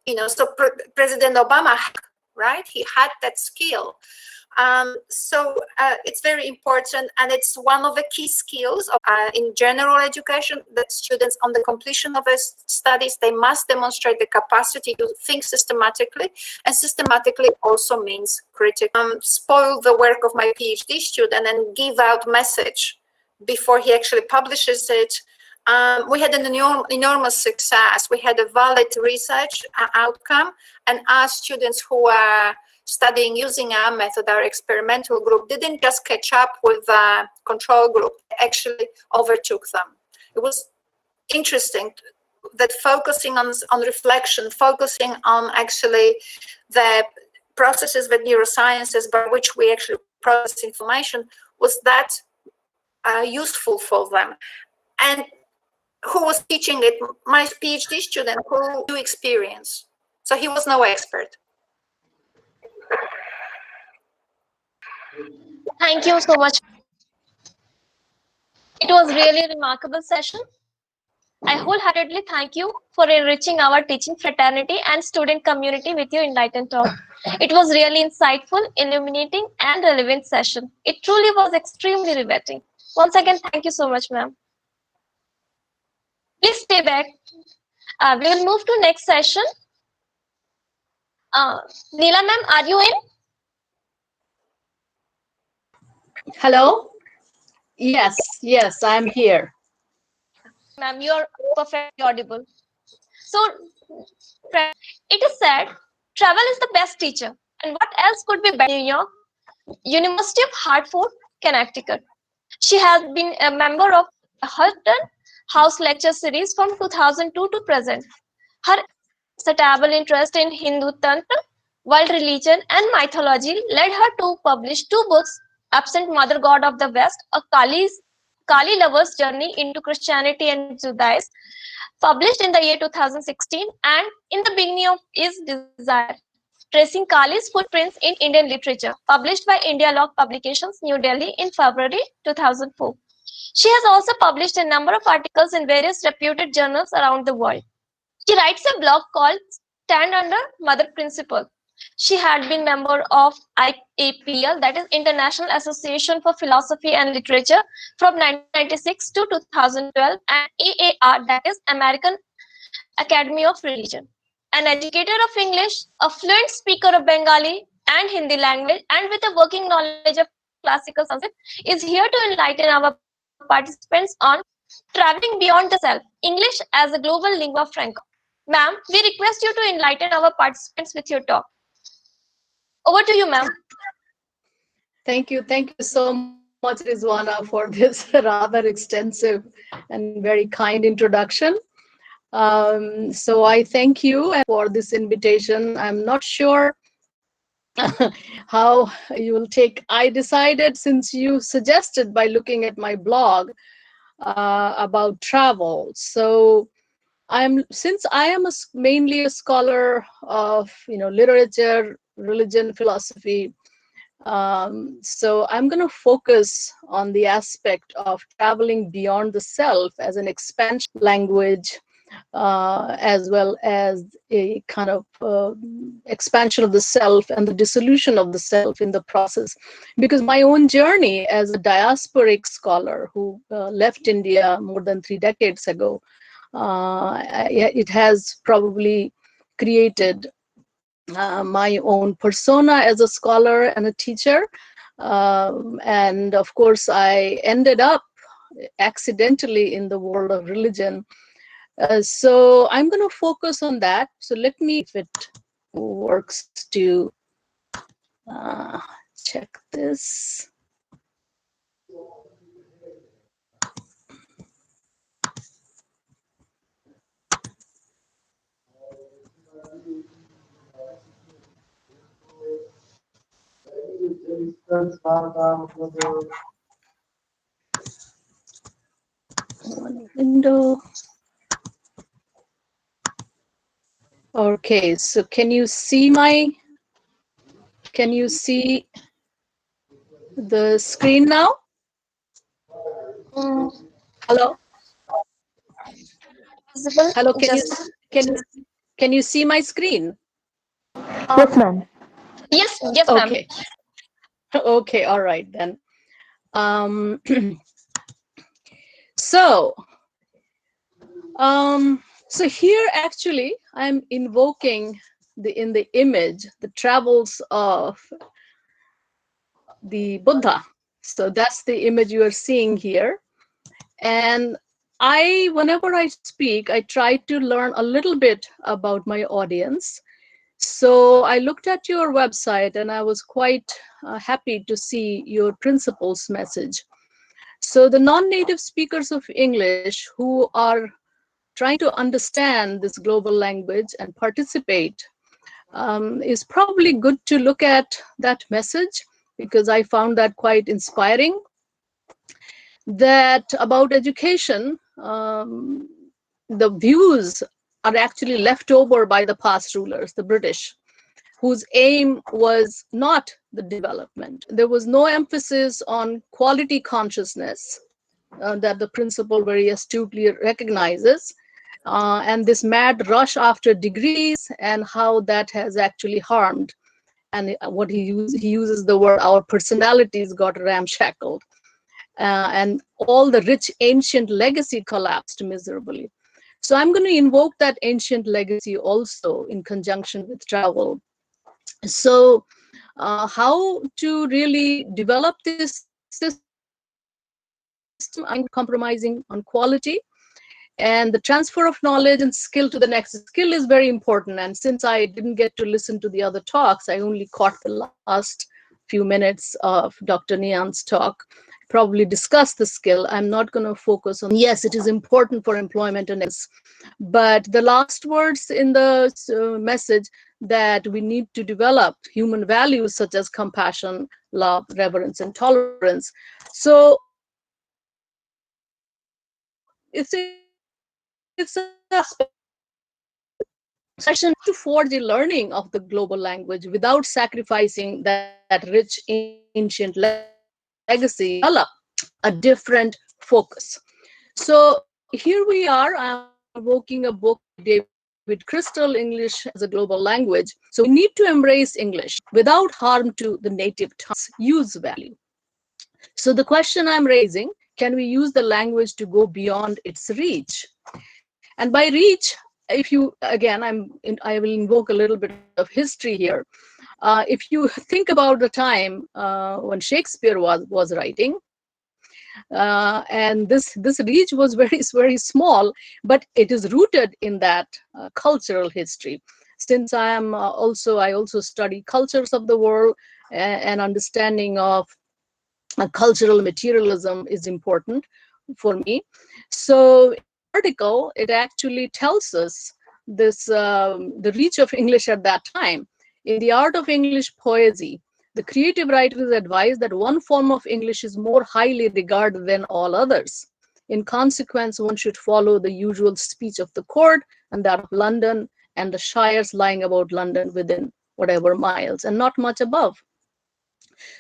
You know, so President Obama, right? He had that skill. So it's very important, and it's one of the key skills of, in general education, that students on the completion of their studies, they must demonstrate the capacity to think systematically, and systematically also means critical. Spoil the work of my PhD student and give out message before he actually publishes it. We had an enormous success. We had a valid research outcome, and our students who are studying using our method, our experimental group, didn't just catch up with the control group, actually overtook them. It was interesting that focusing on reflection, focusing on actually the processes that neurosciences by which we actually process information was that useful for them. And who was teaching it? My PhD student who do experience. So he was no expert. Thank you so much. It was really a remarkable session. I wholeheartedly thank you for enriching our teaching fraternity and student community with your enlightened talk. It was really insightful, illuminating, and relevant session. It truly was extremely riveting. Once again, thank you so much, ma'am. Please stay back. We will move to next session. Neela ma'am, are you in? Hello? Yes, I'm here. Ma'am, you are perfectly audible. So, it is said, travel is the best teacher. And what else could be better? New York, University of Hartford, Connecticut. She has been a member of Hutton House Lecture Series from 2002 to present. Her insatiable interest in Hindu Tantra, world religion, and mythology led her to publish 2 books, Absent Mother God of the West, a Kali lover's journey into Christianity and Judaism, published in the year 2016, and In the Beginning of Is Desire, tracing Kali's footprints in Indian literature, published by India Log Publications, New Delhi in February 2004. She has also published a number of articles in various reputed journals around the world. She writes a blog called Stand Under Mother Principle. She had been member of IAPL, that is International Association for Philosophy and Literature, from 1996 to 2012, and AAR, that is American Academy of Religion. An educator of English, a fluent speaker of Bengali and Hindi language, and with a working knowledge of classical Sanskrit, is here to enlighten our participants on traveling beyond the self, English as a global lingua franca. Ma'am, we request you to enlighten our participants with your talk. Over to you, ma'am. Thank you so much, Rizwana, for this rather extensive and very kind introduction. So I thank you for this invitation. I'm not sure how you will take. I decided, since you suggested by looking at my blog about travel, so since I am mainly a scholar of literature, religion, philosophy, so I'm going to focus on the aspect of traveling beyond the self as an expansion language, as well as a kind of expansion of the self and the dissolution of the self in the process. Because my own journey as a diasporic scholar who left India more than 3 decades ago, it has probably created my own persona as a scholar and a teacher. And of course, I ended up accidentally in the world of religion. So I'm going to focus on that. So let me, if it works, to check this. One window. Okay, so can you see the screen now? Hello? Visible. Hello, Just can you see my screen? yes, ma'am. Yes, yes, ma'am. Okay. Okay, all right then. So so here actually I'm invoking in the image the travels of the Buddha. So that's the image you are seeing here. And whenever I speak, I try to learn a little bit about my audience. So I looked at your website and I was quite happy to see your principles message. So the non-native speakers of English who are trying to understand this global language and participate, is probably good to look at that message, because I found that quite inspiring. That about education, the views are actually left over by the past rulers, the British, whose aim was not the development. There was no emphasis on quality consciousness that the principle very astutely recognizes. And this mad rush after degrees and how that has actually harmed. And what he uses the word, our personalities got ramshackled. And all the rich ancient legacy collapsed miserably. So I'm going to invoke that ancient legacy also in conjunction with travel. So how to really develop this system, I'm compromising on quality, and the transfer of knowledge and skill to the next. Skill is very important. And since I didn't get to listen to the other talks, I only caught the last few minutes of Dr. Nian's talk. Probably discuss the skill. I'm not going to focus on, yes, it is important for employment and else. But the last words in the message, that we need to develop human values such as compassion, love, reverence, and tolerance. So it's a session to forge the learning of the global language without sacrificing that rich ancient legacy, develop a different focus. So here we are, I'm invoking a book by David Crystal, English as a Global Language. So we need to embrace English without harm to the native tongue's use value. So the question I'm raising, can we use the language to go beyond its reach? And by reach, if you, again, I will invoke a little bit of history here. If you think about the time when Shakespeare was writing, and this reach was very small, but it is rooted in that cultural history. Since I also study cultures of the world, and understanding of cultural materialism is important for me. So article, it actually tells us this the reach of English at that time. In the art of English poesy, the creative writer is advised that one form of English is more highly regarded than all others. In consequence, one should follow the usual speech of the court and that of London and the shires lying about London within whatever miles, and not much above.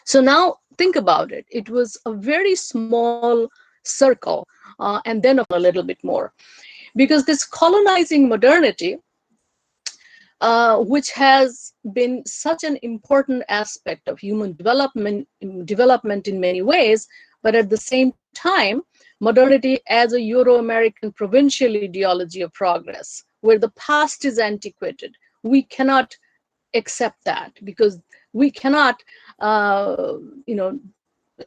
So now think about it. It was a very small circle, and then a little bit more. Because this colonizing modernity, which has been such an important aspect of human development in many ways, but at the same time, modernity as a Euro-American provincial ideology of progress, where the past is antiquated. We cannot accept that, because we cannot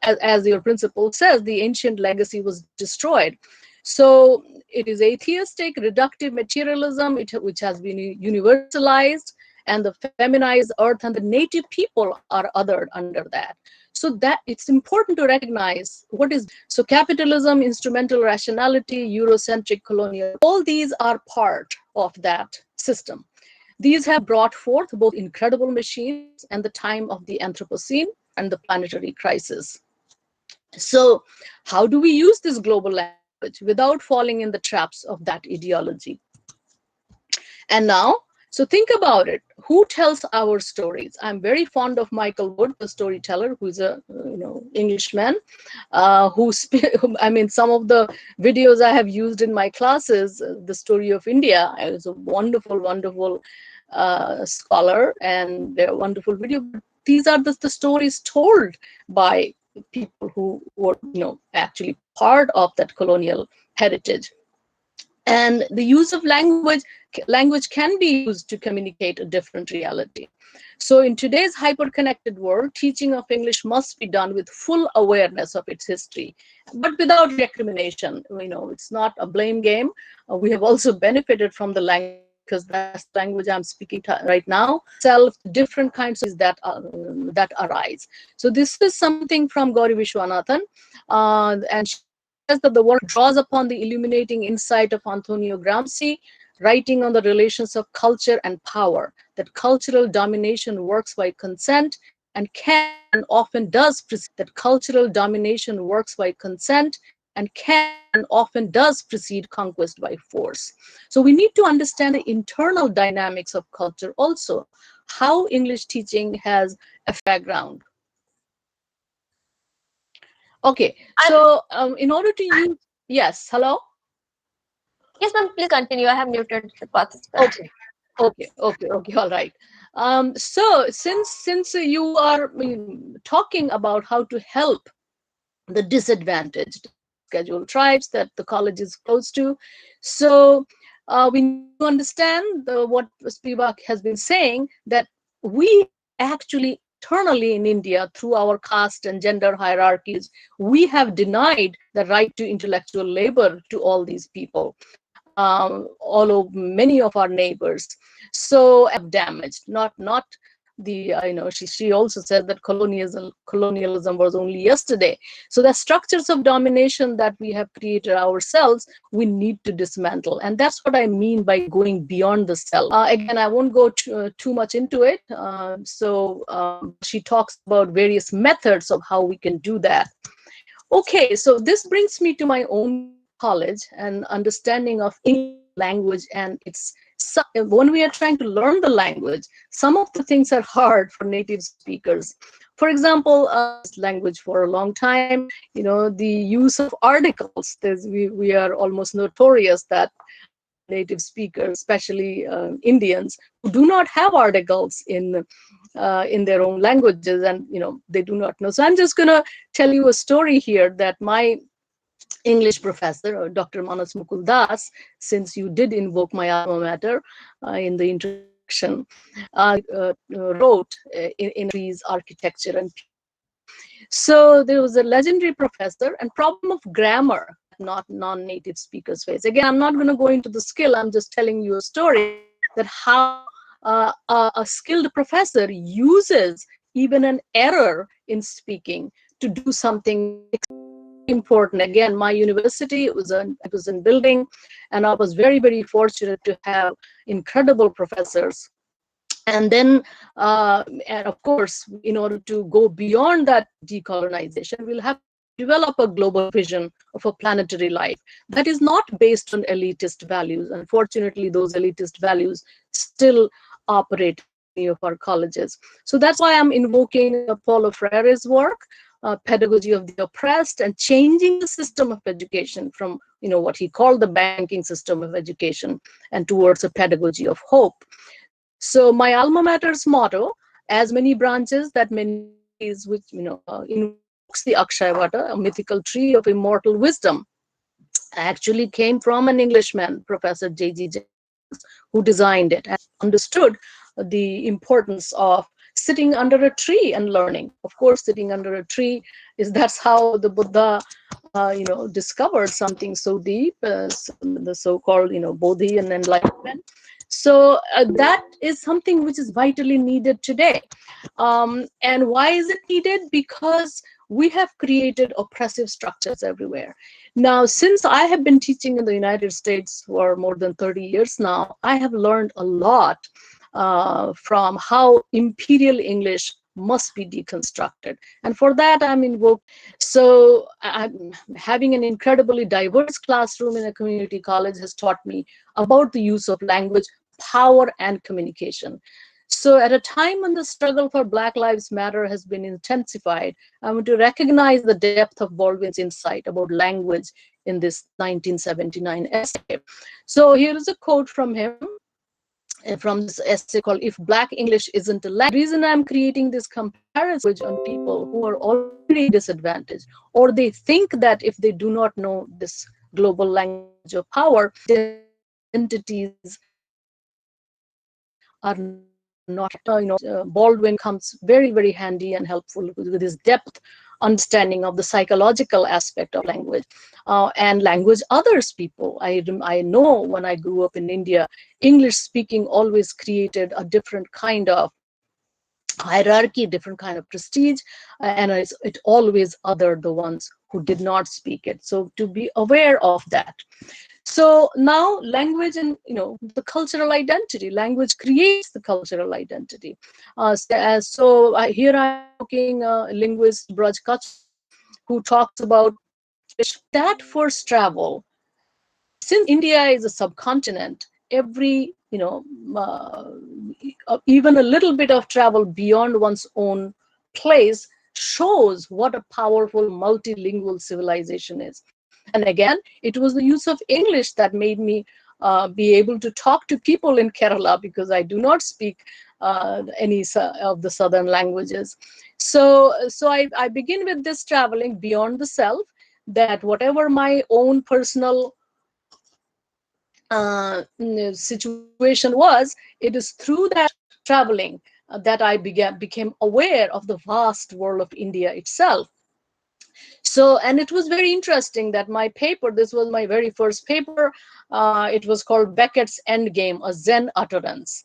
as your principal says, the ancient legacy was destroyed. So it is atheistic, reductive materialism, which has been universalized, and the feminized earth and the native people are othered under that. So that it's important to recognize what is, so capitalism, instrumental rationality, Eurocentric colonial, all these are part of that system. These have brought forth both incredible machines and the time of the Anthropocene and the planetary crisis. So how do we use this global language without falling in the traps of that ideology? And now, so think about it. Who tells our stories? I'm very fond of Michael Wood, the storyteller, who's a Englishman, I mean, some of the videos I have used in my classes, the story of India, is a wonderful, wonderful scholar, and they're wonderful video. These are the stories told by people who were, actually part of that colonial heritage. And the use of language can be used to communicate a different reality. So in today's hyper-connected world, teaching of English must be done with full awareness of its history, but without recrimination. It's not a blame game. We have also benefited from the language, because that's the language I'm speaking right now. Different kinds of that arise. So this is something from Gauri Vishwanathan, and she says that the work draws upon the illuminating insight of Antonio Gramsci, writing on the relations of culture and power, that cultural domination works by consent and can and often does precede, that cultural domination works by consent and can and often does precede conquest by force. So we need to understand the internal dynamics of culture also, how English teaching has a background. Okay, so in order to use, yes, hello? Yes, ma'am, please continue. I have muted the participant. Okay, all right. So since you are talking about how to help the disadvantaged scheduled tribes that the college is close to, so we need to understand what Spivak has been saying, that we actually internally in India, through our caste and gender hierarchies, we have denied the right to intellectual labor to all these people, all of many of our neighbors. So damaged, not the she also said that colonialism was only yesterday. So the structures of domination that we have created ourselves, we need to dismantle, and that's what I mean by going beyond the self. Again, I won't go too much into it. She talks about various methods of how we can do that. Okay, so this brings me to my own college and understanding of English language, and when we are trying to learn the language, some of the things are hard for native speakers. For example, language for a long time, the use of articles. We are almost notorious that native speakers, especially Indians, who do not have articles in their own languages, and they do not know. So I'm just going to tell you a story here that my English professor, Dr. Manas Mukul Das, since you did invoke my alma mater in the introduction, wrote in trees, architecture, and so there was a legendary professor, and problem of grammar, not non-native speakers face. Again, I'm not going to go into the skill. I'm just telling you a story that how a skilled professor uses even an error in speaking to do something important. Again, my university, it was in building, and I was very, very fortunate to have incredible professors. And then, and of course, in order to go beyond that decolonization, we'll have to develop a global vision of a planetary life that is not based on elitist values. Unfortunately, those elitist values still operate in many of our colleges. So that's why I'm invoking Paulo Freire's work, Pedagogy of the Oppressed, and changing the system of education from what he called the banking system of education and towards a pedagogy of hope. So my alma mater's motto, as many branches that many is, which invokes the Akshayavata, a mythical tree of immortal wisdom, actually came from an Englishman, Professor J.G. Jennings, who designed it and understood the importance of sitting under a tree and learning. Of course, sitting under a tree that's how the Buddha discovered something so deep, the so-called bodhi and enlightenment. So that is something which is vitally needed today. And why is it needed? Because we have created oppressive structures everywhere. Now, since I have been teaching in the United States for more than 30 years now, I have learned a lot from how imperial English must be deconstructed. And for that, I'm invoked. So I'm having an incredibly diverse classroom in a community college has taught me about the use of language, power, and communication. So at a time when the struggle for Black Lives Matter has been intensified, I want to recognize the depth of Baldwin's insight about language in this 1979 essay. So here is a quote from him, from this essay called "If Black English Isn't a Language." The reason I'm creating this comparison on people who are already disadvantaged, or they think that if they do not know this global language of power, their identities are not, Baldwin comes very, very handy and helpful with his depth understanding of the psychological aspect of language and language others people. I know when I grew up in India, English speaking always created a different kind of hierarchy, different kind of prestige, and it always othered the ones who did not speak it. So to be aware of that. So now language and the cultural identity. Language creates the cultural identity. Here I'm talking linguist Braj Kach, who talks about that first travel. Since India is a subcontinent, every even a little bit of travel beyond one's own place shows what a powerful multilingual civilization is. And again, it was the use of English that made me be able to talk to people in Kerala, because I do not speak any of the southern languages. So I begin with this traveling beyond the self, that whatever my own personal situation was, it is through that traveling that I became aware of the vast world of India itself. So, and it was very interesting that my paper, this was my very first paper, it was called Beckett's Endgame, a Zen Utterance.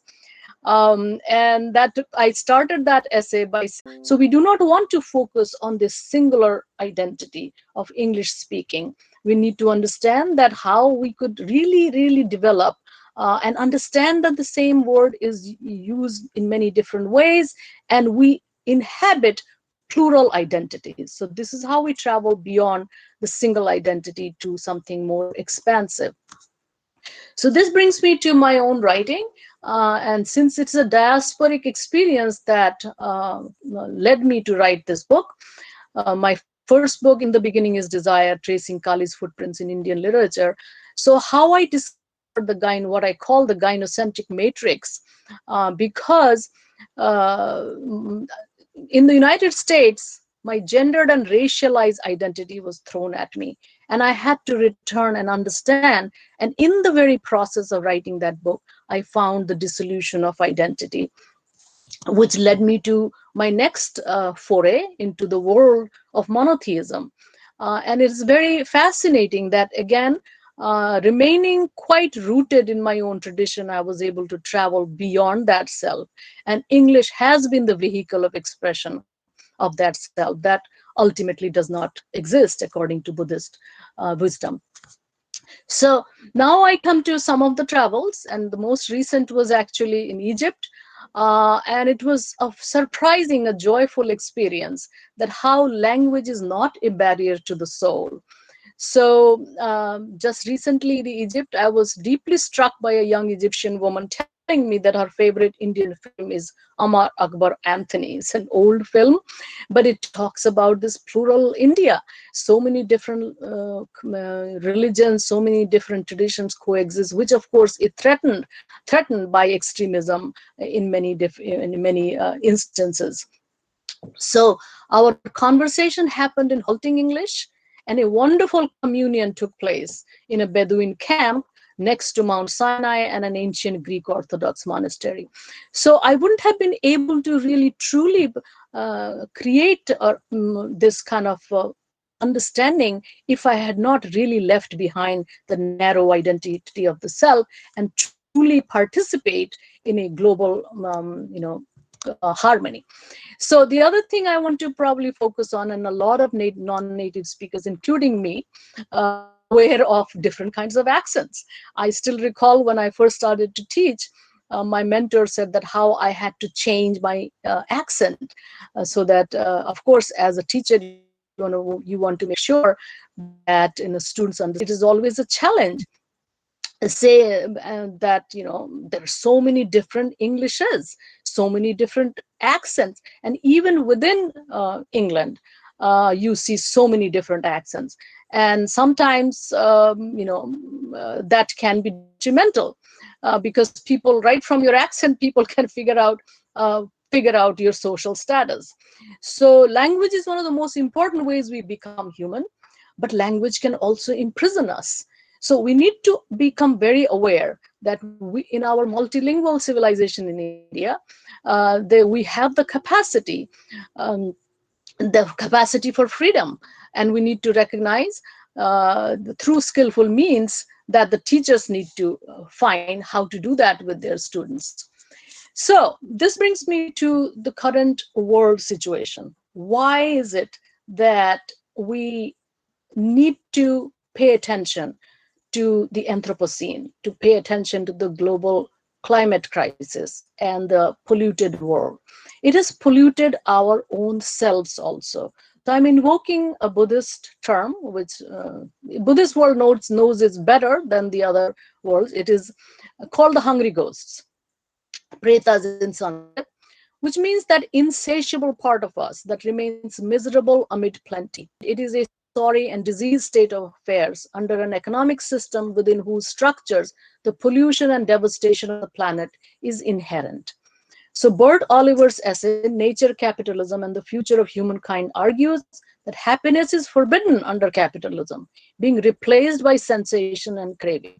And that I started that essay by, so we do not want to focus on this singular identity of English speaking. We need to understand that how we could really, really develop and understand that the same word is used in many different ways, and we inhabit plural identities. So this is how we travel beyond the single identity to something more expansive. So this brings me to my own writing. And since it's a diasporic experience that led me to write this book, my first book in the beginning is Desire, Tracing Kali's Footprints in Indian Literature. So how I discovered what I call the gynocentric matrix, because in the United States, my gendered and racialized identity was thrown at me, and I had to return and understand. And in the very process of writing that book, I found the dissolution of identity, which led me to my next foray into the world of monotheism. And it's very fascinating that, again, remaining quite rooted in my own tradition, I was able to travel beyond that self. And English has been the vehicle of expression of that self that ultimately does not exist according to Buddhist wisdom. So now I come to some of the travels, and the most recent was actually in Egypt. And it was a surprising, a joyful experience, that how language is not a barrier to the soul. So just recently in Egypt, I was deeply struck by a young Egyptian woman telling me that her favorite Indian film is Amar Akbar Anthony. It's an old film, but it talks about this plural India. So many different religions, so many different traditions coexist, which of course is threatened by extremism in many instances. So our conversation happened in halting English, and a wonderful communion took place in a Bedouin camp next to Mount Sinai and an ancient Greek Orthodox monastery. So I wouldn't have been able to really truly create this kind of understanding if I had not really left behind the narrow identity of the self and truly participate in a global, harmony. So the other thing I want to probably focus on, and a lot of non-native speakers, including me, aware of different kinds of accents. I still recall when I first started to teach, my mentor said that how I had to change my accent so that, of course, as a teacher, you want to make sure that the students understand. It is always a challenge. Say that there are so many different Englishes, so many different accents, and even within England, you see so many different accents, and sometimes that can be detrimental because people, right from your accent, people can figure out your social status. So language is one of the most important ways we become human, but language can also imprison us. So we need to become very aware that in our multilingual civilization in India, we have the capacity for freedom, and we need to recognize through skillful means that the teachers need to find how to do that with their students. So this brings me to the current world situation. Why is it that we need to pay attention to the Anthropocene, to pay attention to the global climate crisis and the polluted world? It has polluted our own selves also. So I'm invoking a Buddhist term, which Buddhist world knows is better than the other worlds. It is called the hungry ghosts, pretas in Sanskrit, which means that insatiable part of us that remains miserable amid plenty. It is a sorry and diseased state of affairs under an economic system within whose structures the pollution and devastation of the planet is inherent. So Bert Oliver's essay, Nature, Capitalism, and the Future of Humankind, argues that happiness is forbidden under capitalism, being replaced by sensation and craving.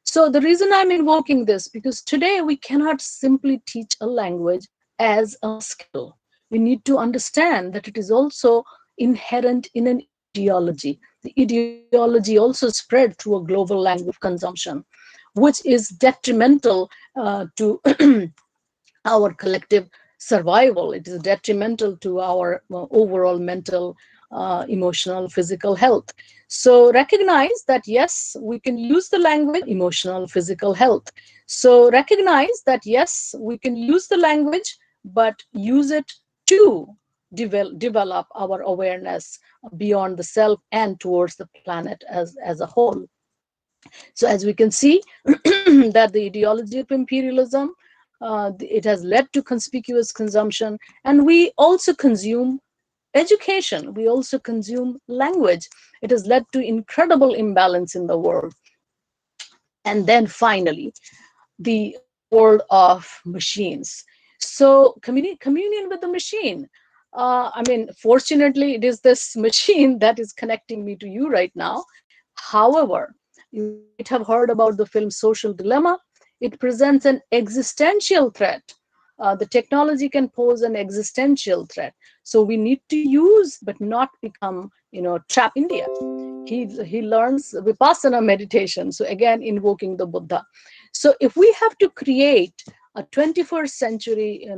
So the reason I'm invoking this, because today we cannot simply teach a language as a skill. We need to understand that it is also inherent in an ideology. The ideology also spread through a global language of consumption, which is detrimental to our collective survival. It is detrimental to our overall mental, emotional, physical health. So recognize that, yes, we can use the language, emotional, physical health. So recognize that, yes, we can use the language, but use it to develop our awareness beyond the self and towards the planet as a whole. So as we can see, that the ideology of imperialism, it has led to conspicuous consumption, and we also consume education, we also consume language. It has led to incredible imbalance in the world. And then finally, the world of machines. So communion with the machine. Fortunately, it is this machine that is connecting me to you right now. However, you might have heard about the film Social Dilemma. It presents an existential threat. The technology can pose an existential threat. So we need to use, but not become, trapped in India. He learns Vipassana meditation. So again, invoking the Buddha. So if we have to create a 21st century,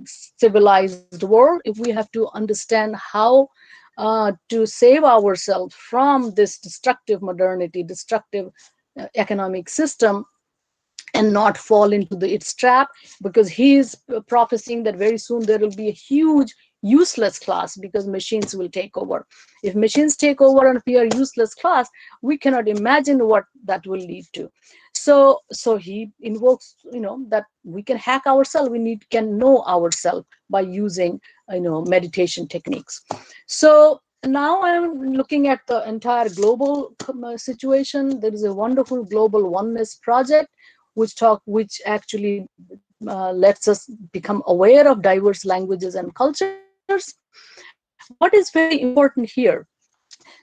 civilized world, if we have to understand how to save ourselves from this destructive modernity, destructive economic system, and not fall into its trap, because he is prophesying that very soon there will be a huge useless class because machines will take over. If machines take over and we are useless class, we cannot imagine what that will lead to. So he invokes, that we can hack ourselves. We can know ourselves by using, meditation techniques. So now I'm looking at the entire global situation. There is a wonderful global oneness project, which actually lets us become aware of diverse languages and cultures. What is very important here,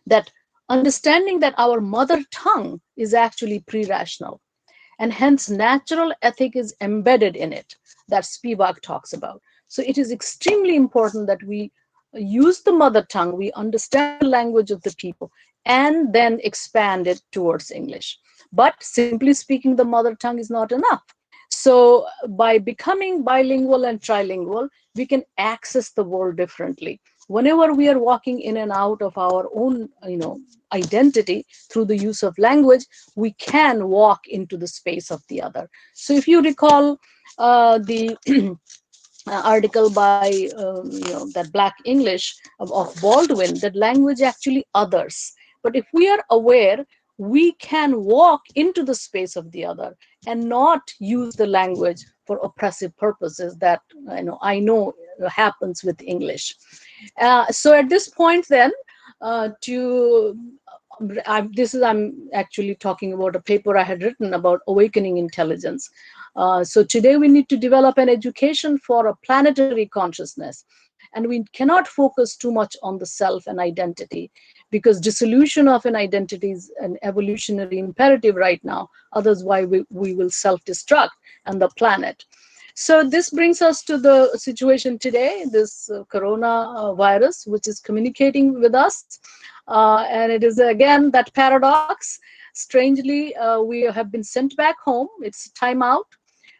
that understanding that our mother tongue is actually pre-rational, and hence natural ethic is embedded in it, that Spivak talks about. So it is extremely important that we use the mother tongue, we understand the language of the people, and then expand it towards English. But simply speaking the mother tongue is not enough. So by becoming bilingual and trilingual, we can access the world differently. Whenever we are walking in and out of our own, identity through the use of language, we can walk into the space of the other. So if you recall the article by that Black English of Baldwin, that language actually others. But if we are aware, we can walk into the space of the other and not use the language for oppressive purposes that I know happens with English. So at this point then, I'm actually talking about a paper I had written about awakening intelligence. So today we need to develop an education for a planetary consciousness. And we cannot focus too much on the self and identity, because dissolution of an identity is an evolutionary imperative right now. Otherwise, we will self-destruct and the planet. So this brings us to the situation today, this coronavirus, which is communicating with us. And it is again that paradox. Strangely, we have been sent back home. It's time out.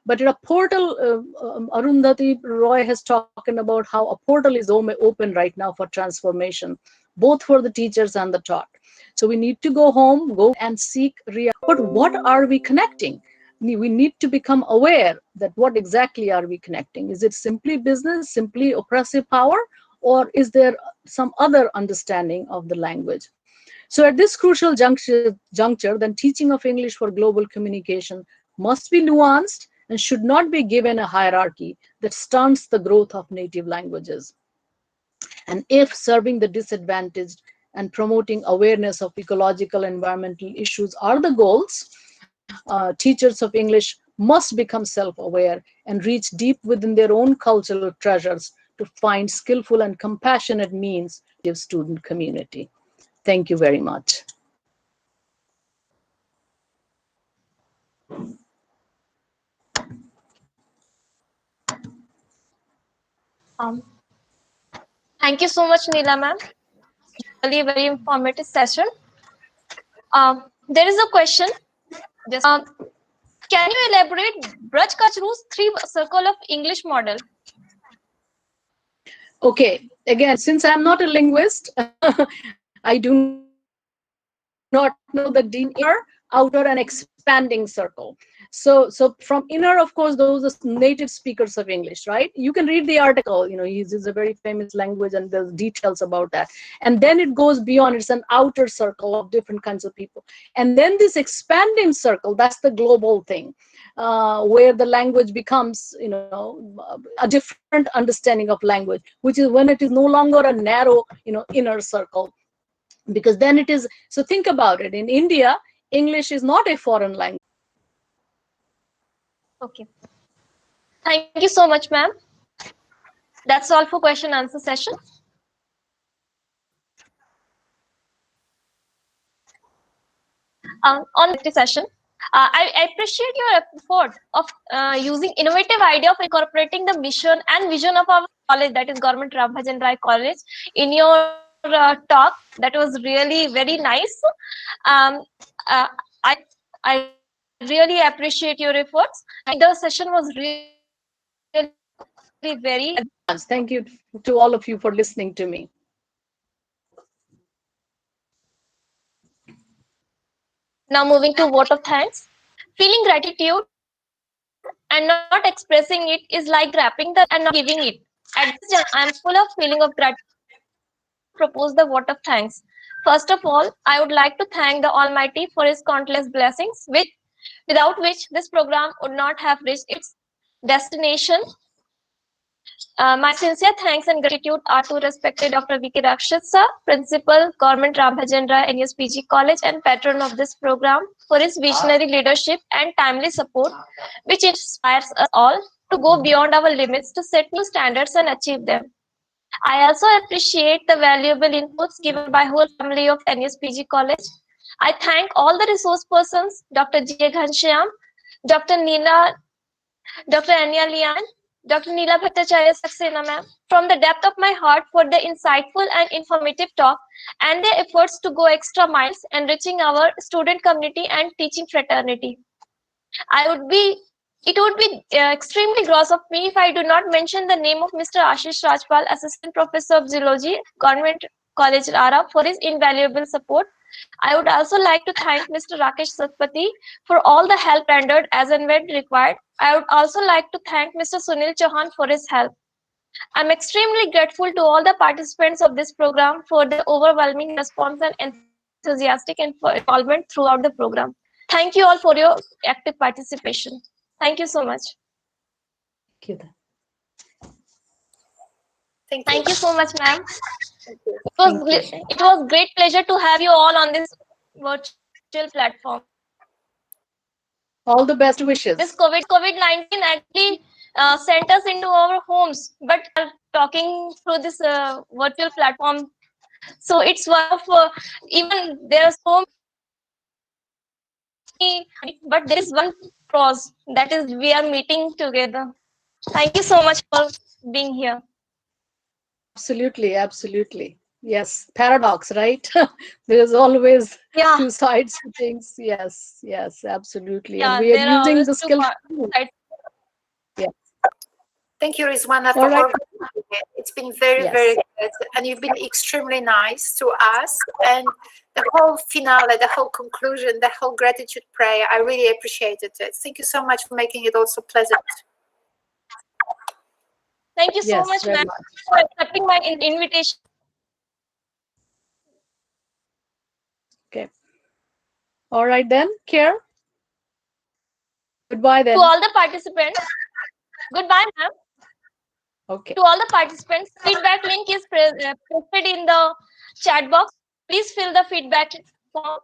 But in a portal, Arundhati Roy has talked about how a portal is open right now for transformation, both for the teachers and the taught. So we need to go home, go and seek reality. But what are we connecting? We need to become aware that what exactly are we connecting? Is it simply business, simply oppressive power, or is there some other understanding of the language? So at this crucial juncture, then teaching of English for global communication must be nuanced and should not be given a hierarchy that stunts the growth of native languages. And if serving the disadvantaged and promoting awareness of ecological and environmental issues are the goals, teachers of English must become self-aware and reach deep within their own cultural treasures to find skillful and compassionate means to give student community. Thank you very much. Thank you so much, Neela ma'am. Really very informative session. There is a question. Can you elaborate Braj Kachru's 3-circle of English model? Okay, again, since I'm not a linguist, I do not know the inner, outer, and expanding circle. So from inner, of course, those are native speakers of English, right? You can read the article, he uses a very famous language and there's details about that. And then it goes beyond, it's an outer circle of different kinds of people. And then this expanding circle, that's the global thing, where the language becomes, a different understanding of language, which is when it is no longer a narrow, inner circle. Because then it is, so think about it, in India, English is not a foreign language. Okay. Thank you so much, ma'am. That's all for question and answer session. On this session, I appreciate your effort of using innovative idea of incorporating the mission and vision of our college, that is Government Ram Bhajan Rai College, in your talk. That was really very nice. I really appreciate your efforts. The session was really very. Thank you to all of you for listening to me. Now moving to vote of thanks. Feeling gratitude and not expressing it is like grabbing the and not giving it. At this time, I am full of feeling of gratitude. Propose the vote of thanks. First of all, I would like to thank the Almighty for His countless blessings, without which this program would not have reached its destination. My sincere thanks and gratitude are to respected Dr. V.K. Rakshit sir, Principal, Government Ram Bhajan Rai NSPG College and patron of this program, for his visionary leadership and timely support, which inspires us all to go beyond our limits to set new standards and achieve them. I also appreciate the valuable inputs given by whole family of NSPG College. I thank all the resource persons, Dr. G. Ghanshyam, Dr. Neela, Dr. Anya Lian, Dr. Neela Bhattacharya Saxena ma'am, from the depth of my heart for the insightful and informative talk and their efforts to go extra miles enriching our student community and teaching fraternity. It would be extremely gross of me if I do not mention the name of Mr. Ashish Rajpal, Assistant Professor of Zoology, Government College Rara, for his invaluable support. I would also like to thank Mr. Rakesh Satpathy for all the help rendered as and when required. I would also like to thank Mr. Sunil Chauhan for his help. I'm extremely grateful to all the participants of this program for the overwhelming response and enthusiastic involvement throughout the program. Thank you all for your active participation. Thank you so much. Thank you. Thank you. Thank you so much, ma'am. Thank you. It was great pleasure to have you all on this virtual platform. All the best wishes. This COVID-19 actually sent us into our homes, but talking through this virtual platform. So it's one of even there are so many, but there is one pros that is we are meeting together. Thank you so much for being here. Absolutely, absolutely. Yes, paradox, right? There is always Yeah, two sides to things. Yes, yes, absolutely. yeah, And we are there are using always the two skill. sides. Thank you, Rizwana, for All right. organizing it. It's been very, Yes. very good. And you've been extremely nice to us. And the whole finale, the whole conclusion, the whole gratitude prayer, I really appreciated it. Thank you so much for making it also pleasant. Thank you so Yes, much, very ma'am, much. for accepting my invitation. Okay. All right then, Care. Goodbye then. To all the participants, goodbye, ma'am. Okay. To all the participants, feedback link is posted in the chat box. Please fill the feedback form.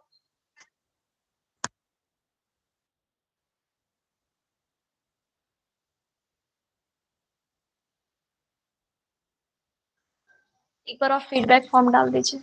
एक बार आप feedback form डाल दीजिए.